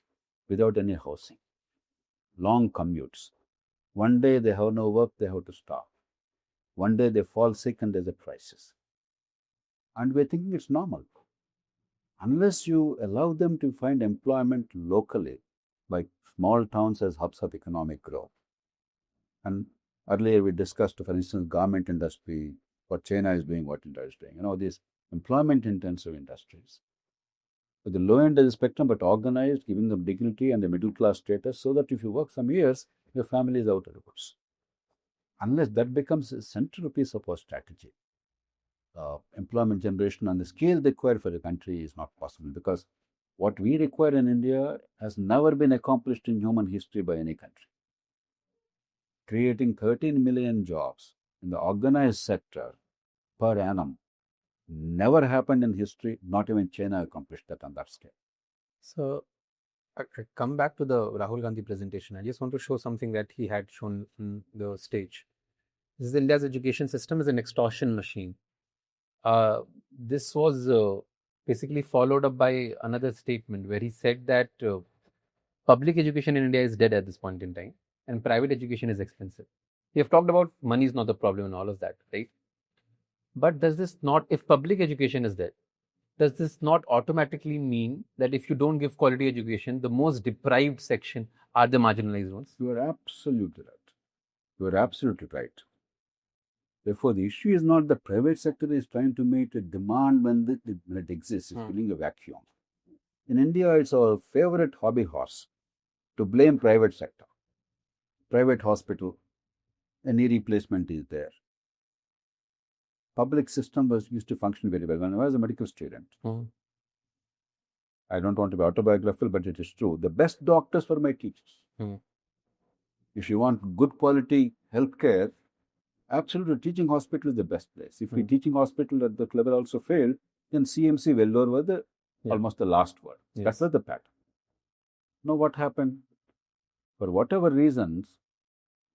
without any housing. Long commutes. One day they have no work, they have to starve. One day they fall sick and there's a crisis. And we're thinking it's normal. Unless you allow them to find employment locally, by small towns as hubs of economic growth. And earlier we discussed, for instance, garment industry, what China is doing, what India is doing. These employment-intensive industries. With the low end of the spectrum, but organized, giving them dignity and the middle class status, so that if you work some years, your family is out of the woods. Unless that becomes a central piece of our strategy, employment generation on the scale required for the country is not possible, because what we require in India has never been accomplished in human history by any country. Creating 13 million jobs in the organized sector per annum never happened in history. Not even China accomplished that on that scale. So, I come back to the Rahul Gandhi presentation. I just want to show something that he had shown on the stage. This is India's education system is an extortion machine. This was basically followed up by another statement where he said that public education in India is dead at this point in time and private education is expensive. We have talked about money is not the problem and all of that, right? But does this not, if public education is there, does this not automatically mean that if you don't give quality education, the most deprived section are the marginalized ones? You are absolutely right. You are absolutely right. Therefore, the issue is not the private sector is trying to meet a demand when it exists, it's filling a vacuum. In India, it's our favorite hobby horse to blame private sector. Private hospital, a knee replacement is there. Public system used to function very well. When I was a medical student, I don't want to be autobiographical, but it is true. The best doctors were my teachers. If you want good quality healthcare, absolutely, teaching hospital is the best place. If the teaching hospital at that level also failed, then CMC, Vellore were almost the last word. That was the pattern. Now what happened? For whatever reasons,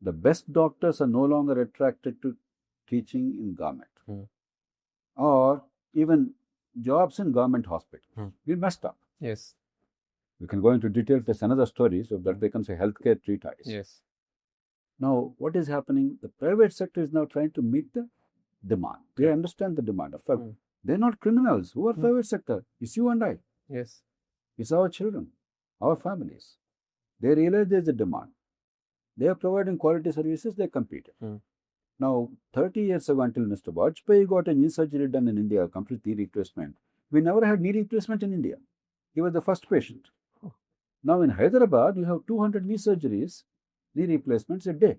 the best doctors are no longer attracted to teaching in government or even jobs in government hospital. We messed up. Yes. We can go into detail. There's another story, so that becomes a healthcare treatise. Yes. Now, what is happening? The private sector is now trying to meet the demand. They understand the demand. Of fact, they're not criminals. Who are private sector? It's you and I. Yes. It's our children, our families. They realize there's a demand. They are providing quality services, they compete. Now, 30 years ago, until Mr. Vajpayee got a knee surgery done in India, a complete knee replacement, we never had knee replacement in India. He was the first patient. Now, in Hyderabad, you have 200 knee surgeries, knee replacements a day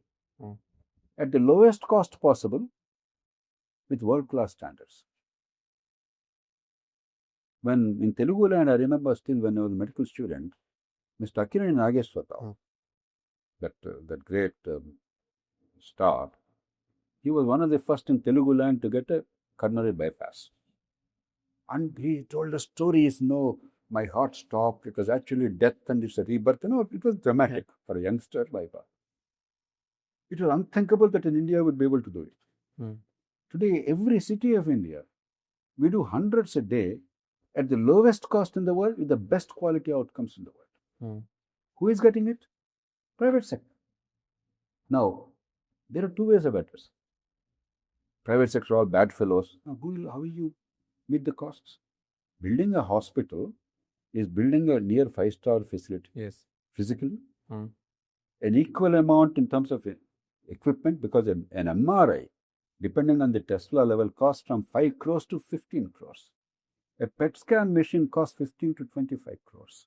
at the lowest cost possible with world-class standards. When in Telugu land, I remember still when I was a medical student, Mr. Akkineni Nageswara, that great star, he was one of the first in Telugu land to get a coronary bypass. And he told the stories, my heart stopped, it was actually death and it's a rebirth. It was dramatic for a youngster bypass. It was unthinkable that in India would be able to do it. Today, every city of India, we do hundreds a day at the lowest cost in the world with the best quality outcomes in the world. Who is getting it? Private sector. Now, there are two ways of addressing. Private sector are all bad fellows. Now, how will you meet the costs? Building a hospital is building a near 5-star facility. Yes. Physically. An equal amount in terms of equipment, because an MRI, depending on the Tesla level, costs from 5 crores to 15 crores. A PET scan machine costs 15 to 25 crores.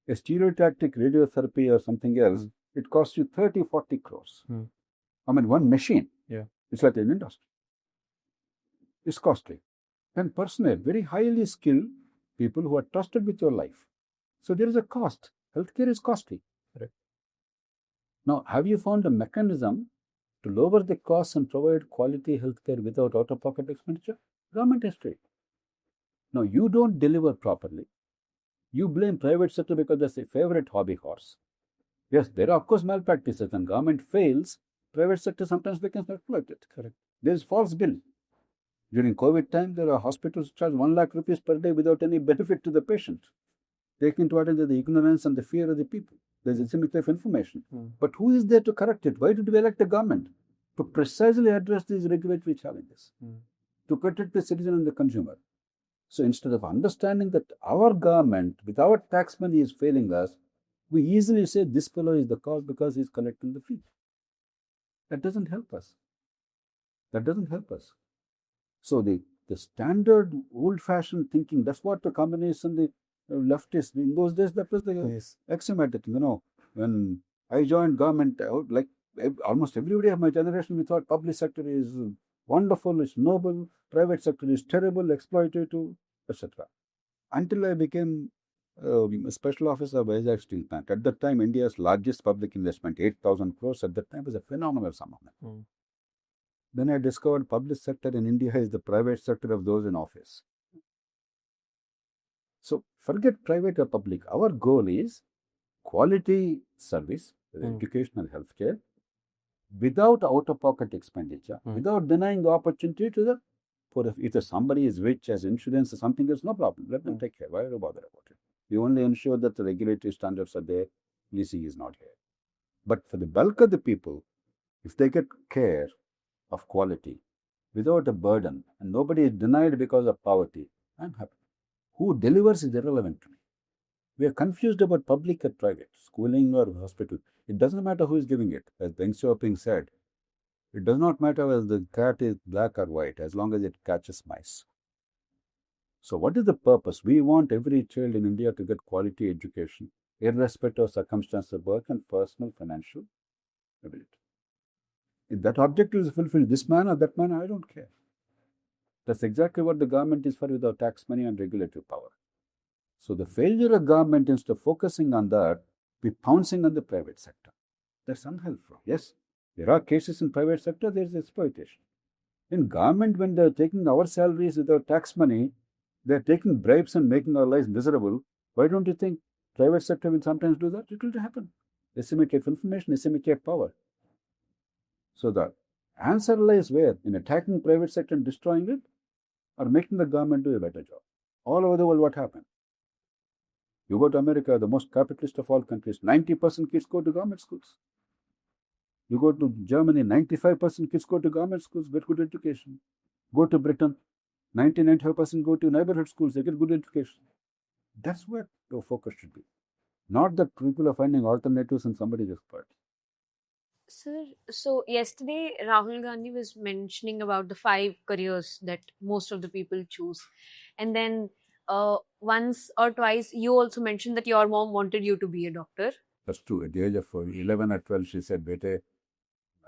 A stereotactic radiotherapy or something else, it costs you 30, 40 crores. I mean, one machine. It's like an industry. It's costly. Then personnel, very highly skilled people who are trusted with your life. So there is a cost. Healthcare is costly. Correct. Now, have you found a mechanism to lower the costs and provide quality healthcare without out-of-pocket expenditure? Government has to. Now, you don't deliver properly. You blame private sector because that's a favorite hobby horse. Yes, there are of course malpractices, and government fails. Private sector sometimes becomes exploited. Correct. There is false bill. During COVID time, there are hospitals charge 1 lakh rupees per day without any benefit to the patient. Taking into account the ignorance and the fear of the people. There is asymmetry of information. But who is there to correct it? Why did we elect a government? To precisely address these regulatory challenges. To protect the citizen and the consumer. So instead of understanding that our government, with our tax money, is failing us, we easily say this fellow is the cause because he is collecting the fee. That doesn't help us. That doesn't help us. So the standard old-fashioned thinking, that's what the communists and the leftists, in those days, that was the axiomatic. When I joined government, like almost everybody of my generation, we thought public sector is wonderful, it's noble, private sector is terrible, exploitative, etc. Until I became a special officer of Vizag Steel Plant. At that time, India's largest public investment, 8,000 crores, at that time was a phenomenal sum of money. Then I discovered public sector in India is the private sector of those in office. So forget private or public. Our goal is quality service, educational healthcare, without out-of-pocket expenditure, without denying the opportunity to the poor. If somebody is rich, has insurance or something, there's no problem. Let them take care. Why do you bother about it? We only ensure that the regulatory standards are there, leasing is not here. But for the bulk of the people, if they get care of quality without a burden, and nobody is denied because of poverty, I'm happy. Who delivers is irrelevant to me. We are confused about public or private, schooling or hospital. It doesn't matter who is giving it. As Deng Xiaoping said, it does not matter whether the cat is black or white, as long as it catches mice. So what is the purpose? We want every child in India to get quality education, irrespective of circumstances of birth and personal financial ability. If that objective is fulfilled, this man or that man, I don't care. That's exactly what the government is for, with our tax money and regulatory power. So the failure of government, instead of focusing on that, be pouncing on the private sector. That's unhelpful. Yes, there are cases in private sector, there is exploitation. In government, when they're taking our salaries with our tax money, they're taking bribes and making our lives miserable. Why don't you think private sector will sometimes do that? It will happen. Asymmetry of information, asymmetry of power. So the answer lies where? In attacking private sector and destroying it, or making the government do a better job. All over the world, what happened? You go to America, the most capitalist of all countries, 90% kids go to government schools. You go to Germany, 95% kids go to government schools, get good education. Go to Britain, 95% go to neighborhood schools, they get good education. That's where your focus should be. Not that people are finding alternatives in somebody's expert. Sir, so yesterday Rahul Gandhi was mentioning about the 5 careers that most of the people choose. And then once or twice you also mentioned that your mom wanted you to be a doctor. That's true. At the age of 11 or 12, she said, Bete,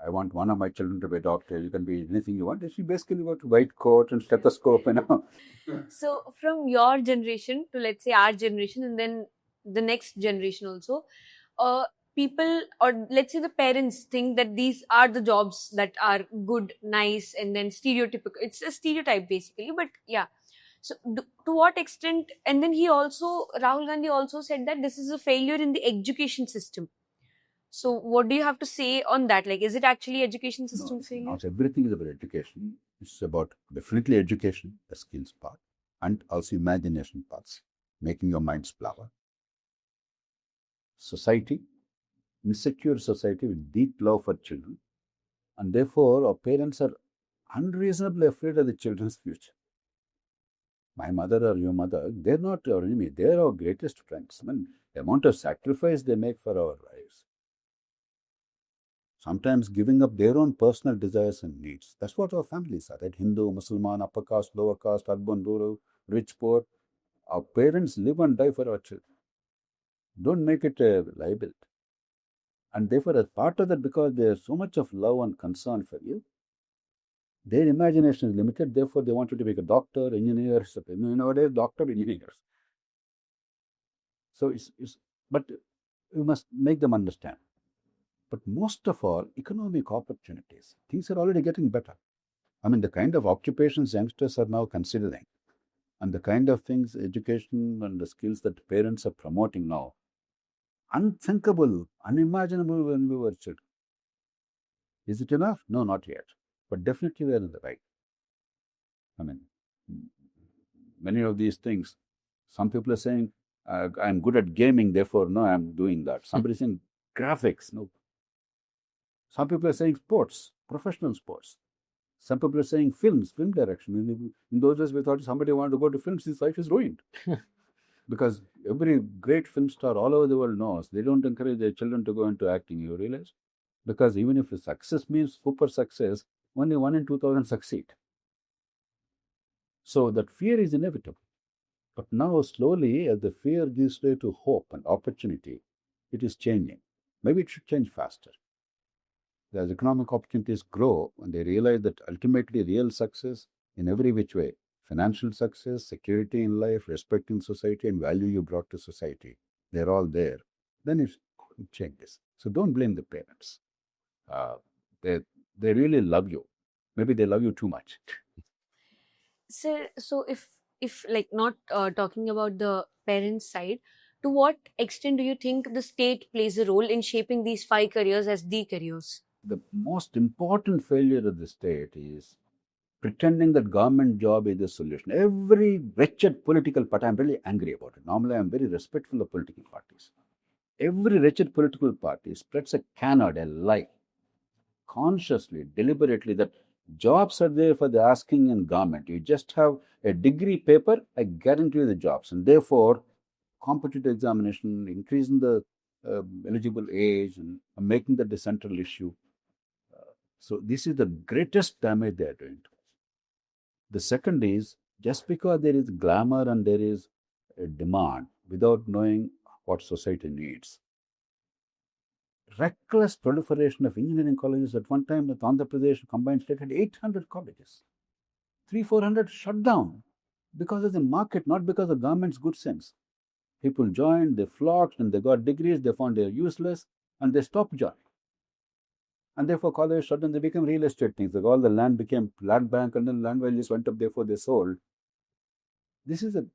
I want one of my children to be a doctor. You can be anything you want. And she basically got a white coat and stethoscope, So from your generation to, let's say, our generation, and then the next generation also, people, or let's say the parents, think that these are the jobs that are good, nice, and then stereotypical. It's a stereotype basically, but yeah. So to what extent? And then Rahul Gandhi also said that this is a failure in the education system. So what do you have to say on that? Like, is it actually education system failure? Not everything is about education. It's about definitely education, the skills part, and also imagination parts, making your minds flower. Society, insecure society with deep love for children, and therefore our parents are unreasonably afraid of the children's future. My mother or your mother, they're not our enemy, they're our greatest friends. I mean, the amount of sacrifice they make for our lives, sometimes giving up their own personal desires and needs. That's what our families are, right? Hindu, Muslim, upper caste, lower caste, urban, rural, rich, poor. Our parents live and die for our children. Don't make it a liability. And therefore, as part of that, because there's so much of love and concern for you, their imagination is limited. Therefore, they want you to be a doctor, engineer, nowadays, doctor, engineers. So but you must make them understand. But most of all, economic opportunities. Things are already getting better. I mean, the kind of occupations youngsters are now considering, and the kind of things, education and the skills that parents are promoting now, unthinkable, unimaginable when we were children. Is it enough? No, not yet. But definitely we are in the right. I mean, many of these things, some people are saying, I'm good at gaming, therefore, no, I'm doing that. Somebody is saying graphics, no. Some people are saying sports, professional sports. Some people are saying films, film direction. In those days, we thought somebody wanted to go to films, his life is ruined. Because every great film star all over the world knows they don't encourage their children to go into acting, you realize? Because even if success means super success, only 1 in 2,000 succeed. So that fear is inevitable. But now slowly, as the fear gives way to hope and opportunity, it is changing. Maybe it should change faster. As economic opportunities grow and they realize that ultimately real success in every which way, financial success, security in life, respect in society, and value you brought to society, they're all there, then it changes. So don't blame the parents. They really love you. Maybe they love you too much. Sir, so if like not talking about the parents' side, to what extent do you think the state plays a role in shaping these 5 careers as the careers? The most important failure of the state is pretending that government job is the solution. Every wretched political party, I'm really angry about it. Normally, I'm very respectful of political parties. Every wretched political party spreads a canard, a lie, consciously, deliberately, that Jobs are there for the asking in government. You just have a degree paper, I guarantee you the jobs. And therefore, competitive examination, increasing the eligible age and making that the central issue. So this is the greatest damage they are doing. The second is, just because there is glamour and there is a demand without knowing what society needs. Reckless proliferation of engineering colleges. At one time, the Andhra Pradesh combined state had 800 colleges. 300-400 shut down because of the market, not because of government's good sense. People joined, they flocked, and they got degrees, they found they're useless, and they stopped joining. And therefore, colleges shut down, they became real estate things. Like all the land became land bank, and then land values went up, therefore they sold. This is a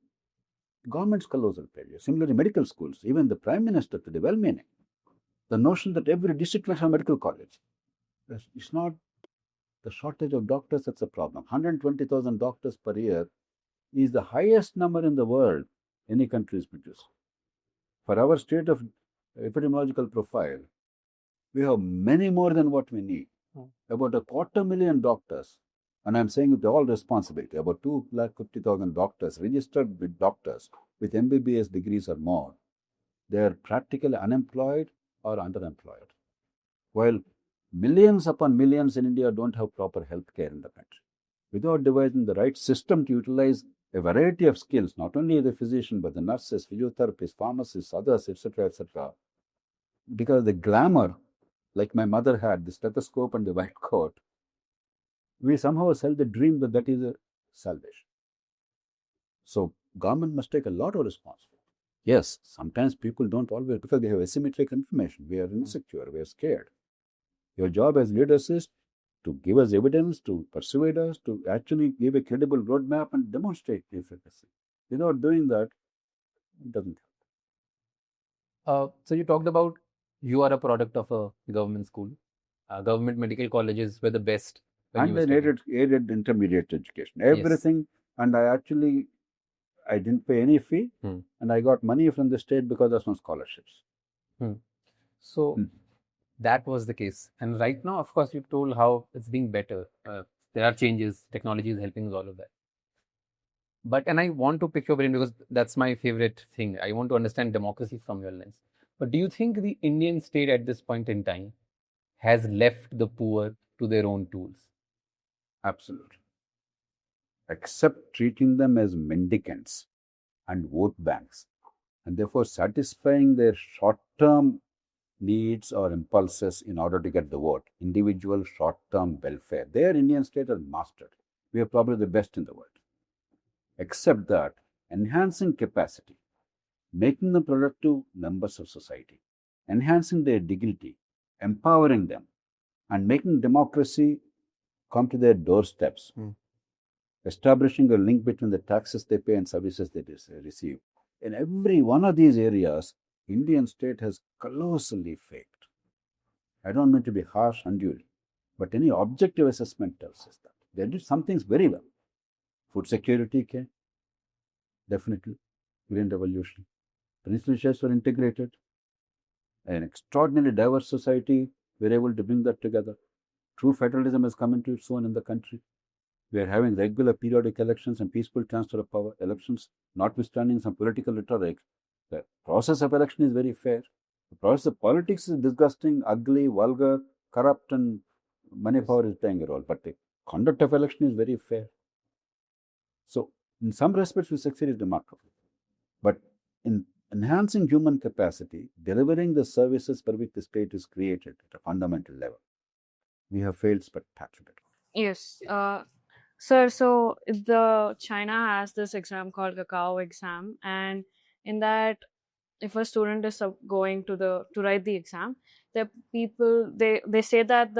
government's colossal failure. Similarly, medical schools, even the Prime Minister, to the well meaning, the notion that every district will have a medical college. It's not the shortage of doctors that's a problem. 120,000 doctors per year is the highest number in the world any country is produced. For our state of epidemiological profile, we have many more than what we need. About 250,000 doctors, and I'm saying with all responsibility, about 250,000 doctors, registered with doctors with MBBS degrees or more, they are practically unemployed or underemployed. While millions upon millions in India don't have proper health care in the country. Without devising the right system to utilize a variety of skills, not only the physician, but the nurses, physiotherapists, pharmacists, others, etc., because the glamour, like my mother had, the stethoscope and the white coat, we somehow sell the dream that that is a salvation. So government must take a lot of responsibility. Yes, sometimes people don't always, because we have asymmetric information, we are insecure, we are scared. Your job as leaders is to give us evidence, to persuade us, to actually give a credible roadmap and demonstrate the efficacy. Without doing that, it doesn't help. So you talked about you are a product of a government school. Government medical colleges were the best. And an aided intermediate education. Everything. Yes. And I didn't pay any fee, and I got money from the state because of some scholarships. So that was the case. And right now, of course, you've told how it's being better. There are changes, technology is helping us, all of that. And I want to pick your brain because that's my favorite thing. I want to understand democracy from your lens. But do you think the Indian state at this point in time has left the poor to their own tools? Absolutely. Except treating them as mendicants and vote banks, and therefore satisfying their short-term needs or impulses in order to get the vote, individual short-term welfare. Their Indian state has mastered. We are probably the best in the world. Except that enhancing capacity, making them productive members of society, enhancing their dignity, empowering them, and making democracy come to their doorsteps, establishing a link between the taxes they pay and services they receive. In every one of these areas, Indian state has colossally failed. I don't mean to be harsh unduly, but any objective assessment tells us that. They did some things very well. Food security came, definitely. Green revolution. Peninsula states were integrated. An extraordinarily diverse society, we were able to bring that together. True federalism has come into its own in the country. We are having regular periodic elections and peaceful transfer of power. Elections, notwithstanding some political rhetoric, the process of election is very fair. The process of politics is disgusting, ugly, vulgar, corrupt, and money power is playing a role. But the conduct of election is very fair. So, in some respects, we succeeded remarkably. But in enhancing human capacity, delivering the services for which the state is created at a fundamental level, we have failed spectacularly. Yes. Sir, so China has this exam called Cacao exam, and in that, if a student is going to write the exam, the people they say that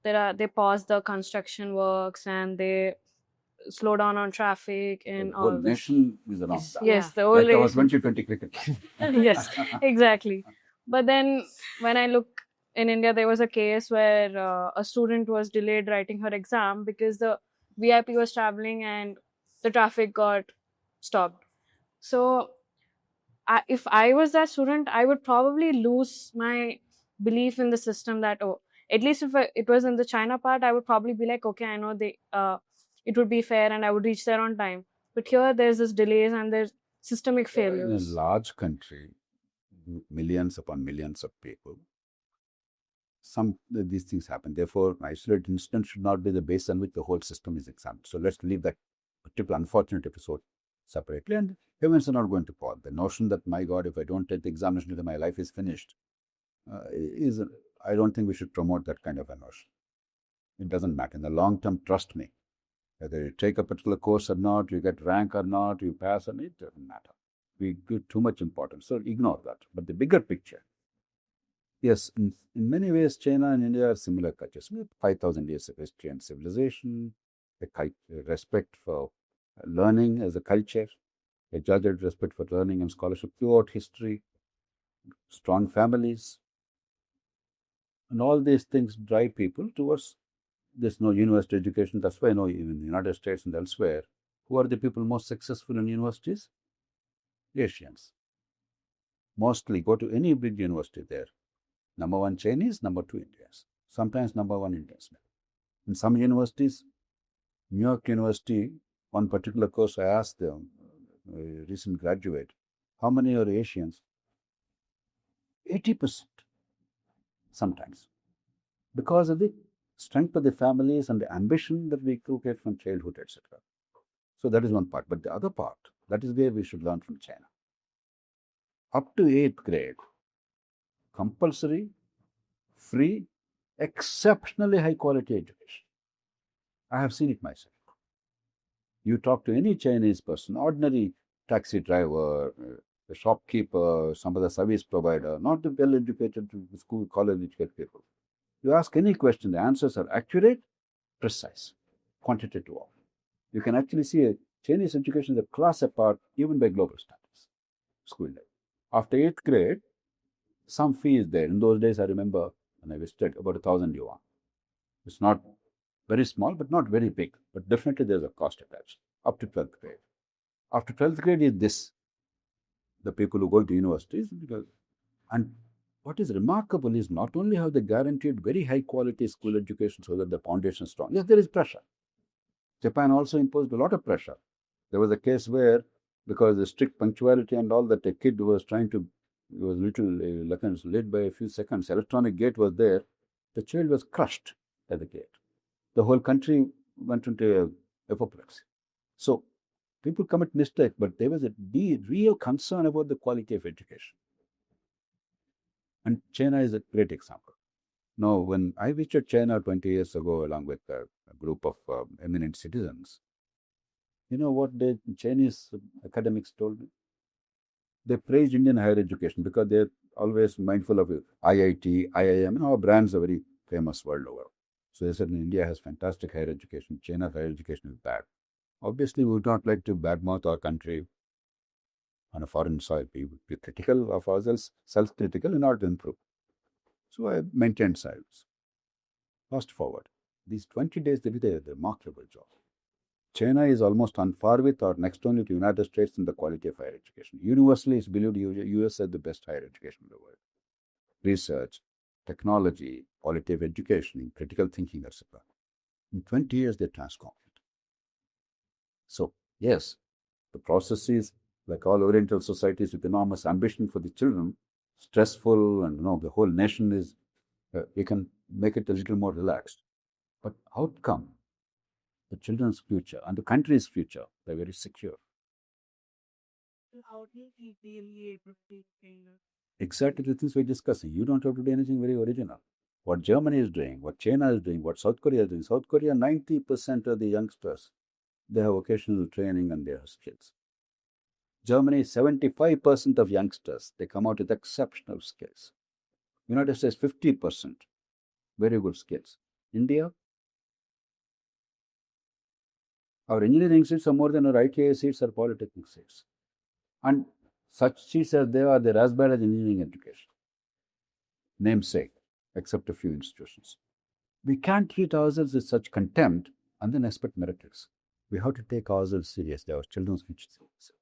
they pause the construction works and they slow down on traffic and the whole all. Nation is around that. Yes, the whole like I was 2020 cricket. Yes, exactly. But then when I look in India, there was a case where a student was delayed writing her exam because the VIP was traveling and the traffic got stopped. So if I was that student, I would probably lose my belief in the system that, oh, At least if it was in the China part, I would probably be like, okay, I know it would be fair and I would reach there on time. But here, there's this delays and there's systemic In a failures. large country, millions upon millions of people, these things happen. Therefore, isolated incident should not be the base on which the whole system is examined. So let's leave that particular unfortunate episode separately. And humans are not going to pause. The notion that, my God, if I don't take the examination, then my life is finished, I don't think we should promote that kind of a notion. It doesn't matter. In the long term, trust me, whether you take a particular course or not, you get rank or not, you pass or not, it doesn't matter. We give too much importance, so ignore that. But the bigger picture, yes, in many ways, China and India are similar cultures. We have 5,000 years of history and civilization, a respect for learning as a culture, a judged respect for learning and scholarship throughout history, strong families, and all these things drive people towards this university education. That's why I know even in the United States and elsewhere, who are the people most successful in universities? Asians. Mostly go to any big university there. Number one Chinese, number two Indians. Sometimes number one Indians. In some universities, New York University, one particular course, I asked them, a recent graduate, how many are Asians? 80% sometimes. Because of the strength of the families and the ambition that we inculcate from childhood, etc. So that is one part. But the other part, that is where we should learn from China. Up to 8th grade, compulsory, free, exceptionally high quality education. I have seen it myself. You talk to any Chinese person, ordinary taxi driver, the shopkeeper, some other service provider, not the well-educated school, college-educated people. You ask any question, the answers are accurate, precise, quantitative. You can actually see a Chinese education is a class apart even by global standards, school level. After 8th grade, some fee is there. In those days, I remember when I visited, about 1,000 yuan. It's not very small, but not very big. But definitely there's a cost attached up to 12th grade. After 12th grade is this, the people who go to universities. And what is remarkable is not only have they guaranteed very high quality school education so that the foundation is strong. Yes, there is pressure. Japan also imposed a lot of pressure. There was a case where, because the strict punctuality and all that, a kid was trying to, he was late by a few seconds. Electronic gate was there. The child was crushed at the gate. The whole country went into apoplexy. So people commit mistake, but there was a real concern about the quality of education. And China is a great example. Now, when I visited China 20 years ago, along with a group of eminent citizens, you know what the Chinese academics told me? They praised Indian higher education because they're always mindful of IIT, IIM, and our brands are very famous world over. So they said India has fantastic higher education, China's higher education is bad. Obviously, we would not like to badmouth our country on a foreign soil. We would be critical of ourselves, self-critical in order to improve. So I maintained silence. Fast forward. These 20 days, they did a remarkable job. China is almost on par with or next only to the United States in the quality of higher education. Universally, it's believed US has the best higher education in the world. Research, technology, quality of education, critical thinking, etc. In 20 years, they transformed it. So, yes, the process is, like all Oriental societies with enormous ambition for the children, stressful, and the whole nation is, you can make it a little more relaxed. But outcome, the children's future and the country's future, they're very secure. How do you really able to Exactly the things we're discussing. You don't have to do anything very original. What Germany is doing, what China is doing, what South Korea is doing. South Korea, 90% of the youngsters, they have vocational training and they have skills. Germany, 75% of youngsters, they come out with exceptional skills. United States, 50%, very good skills. India, our engineering seats are more than our ITI seats or polytechnic seats. And such seats as they are, they're as bad as engineering education. Namesake, except a few institutions. We can't treat ourselves with such contempt and then expect miracles. We have to take ourselves seriously, our children's future seriously.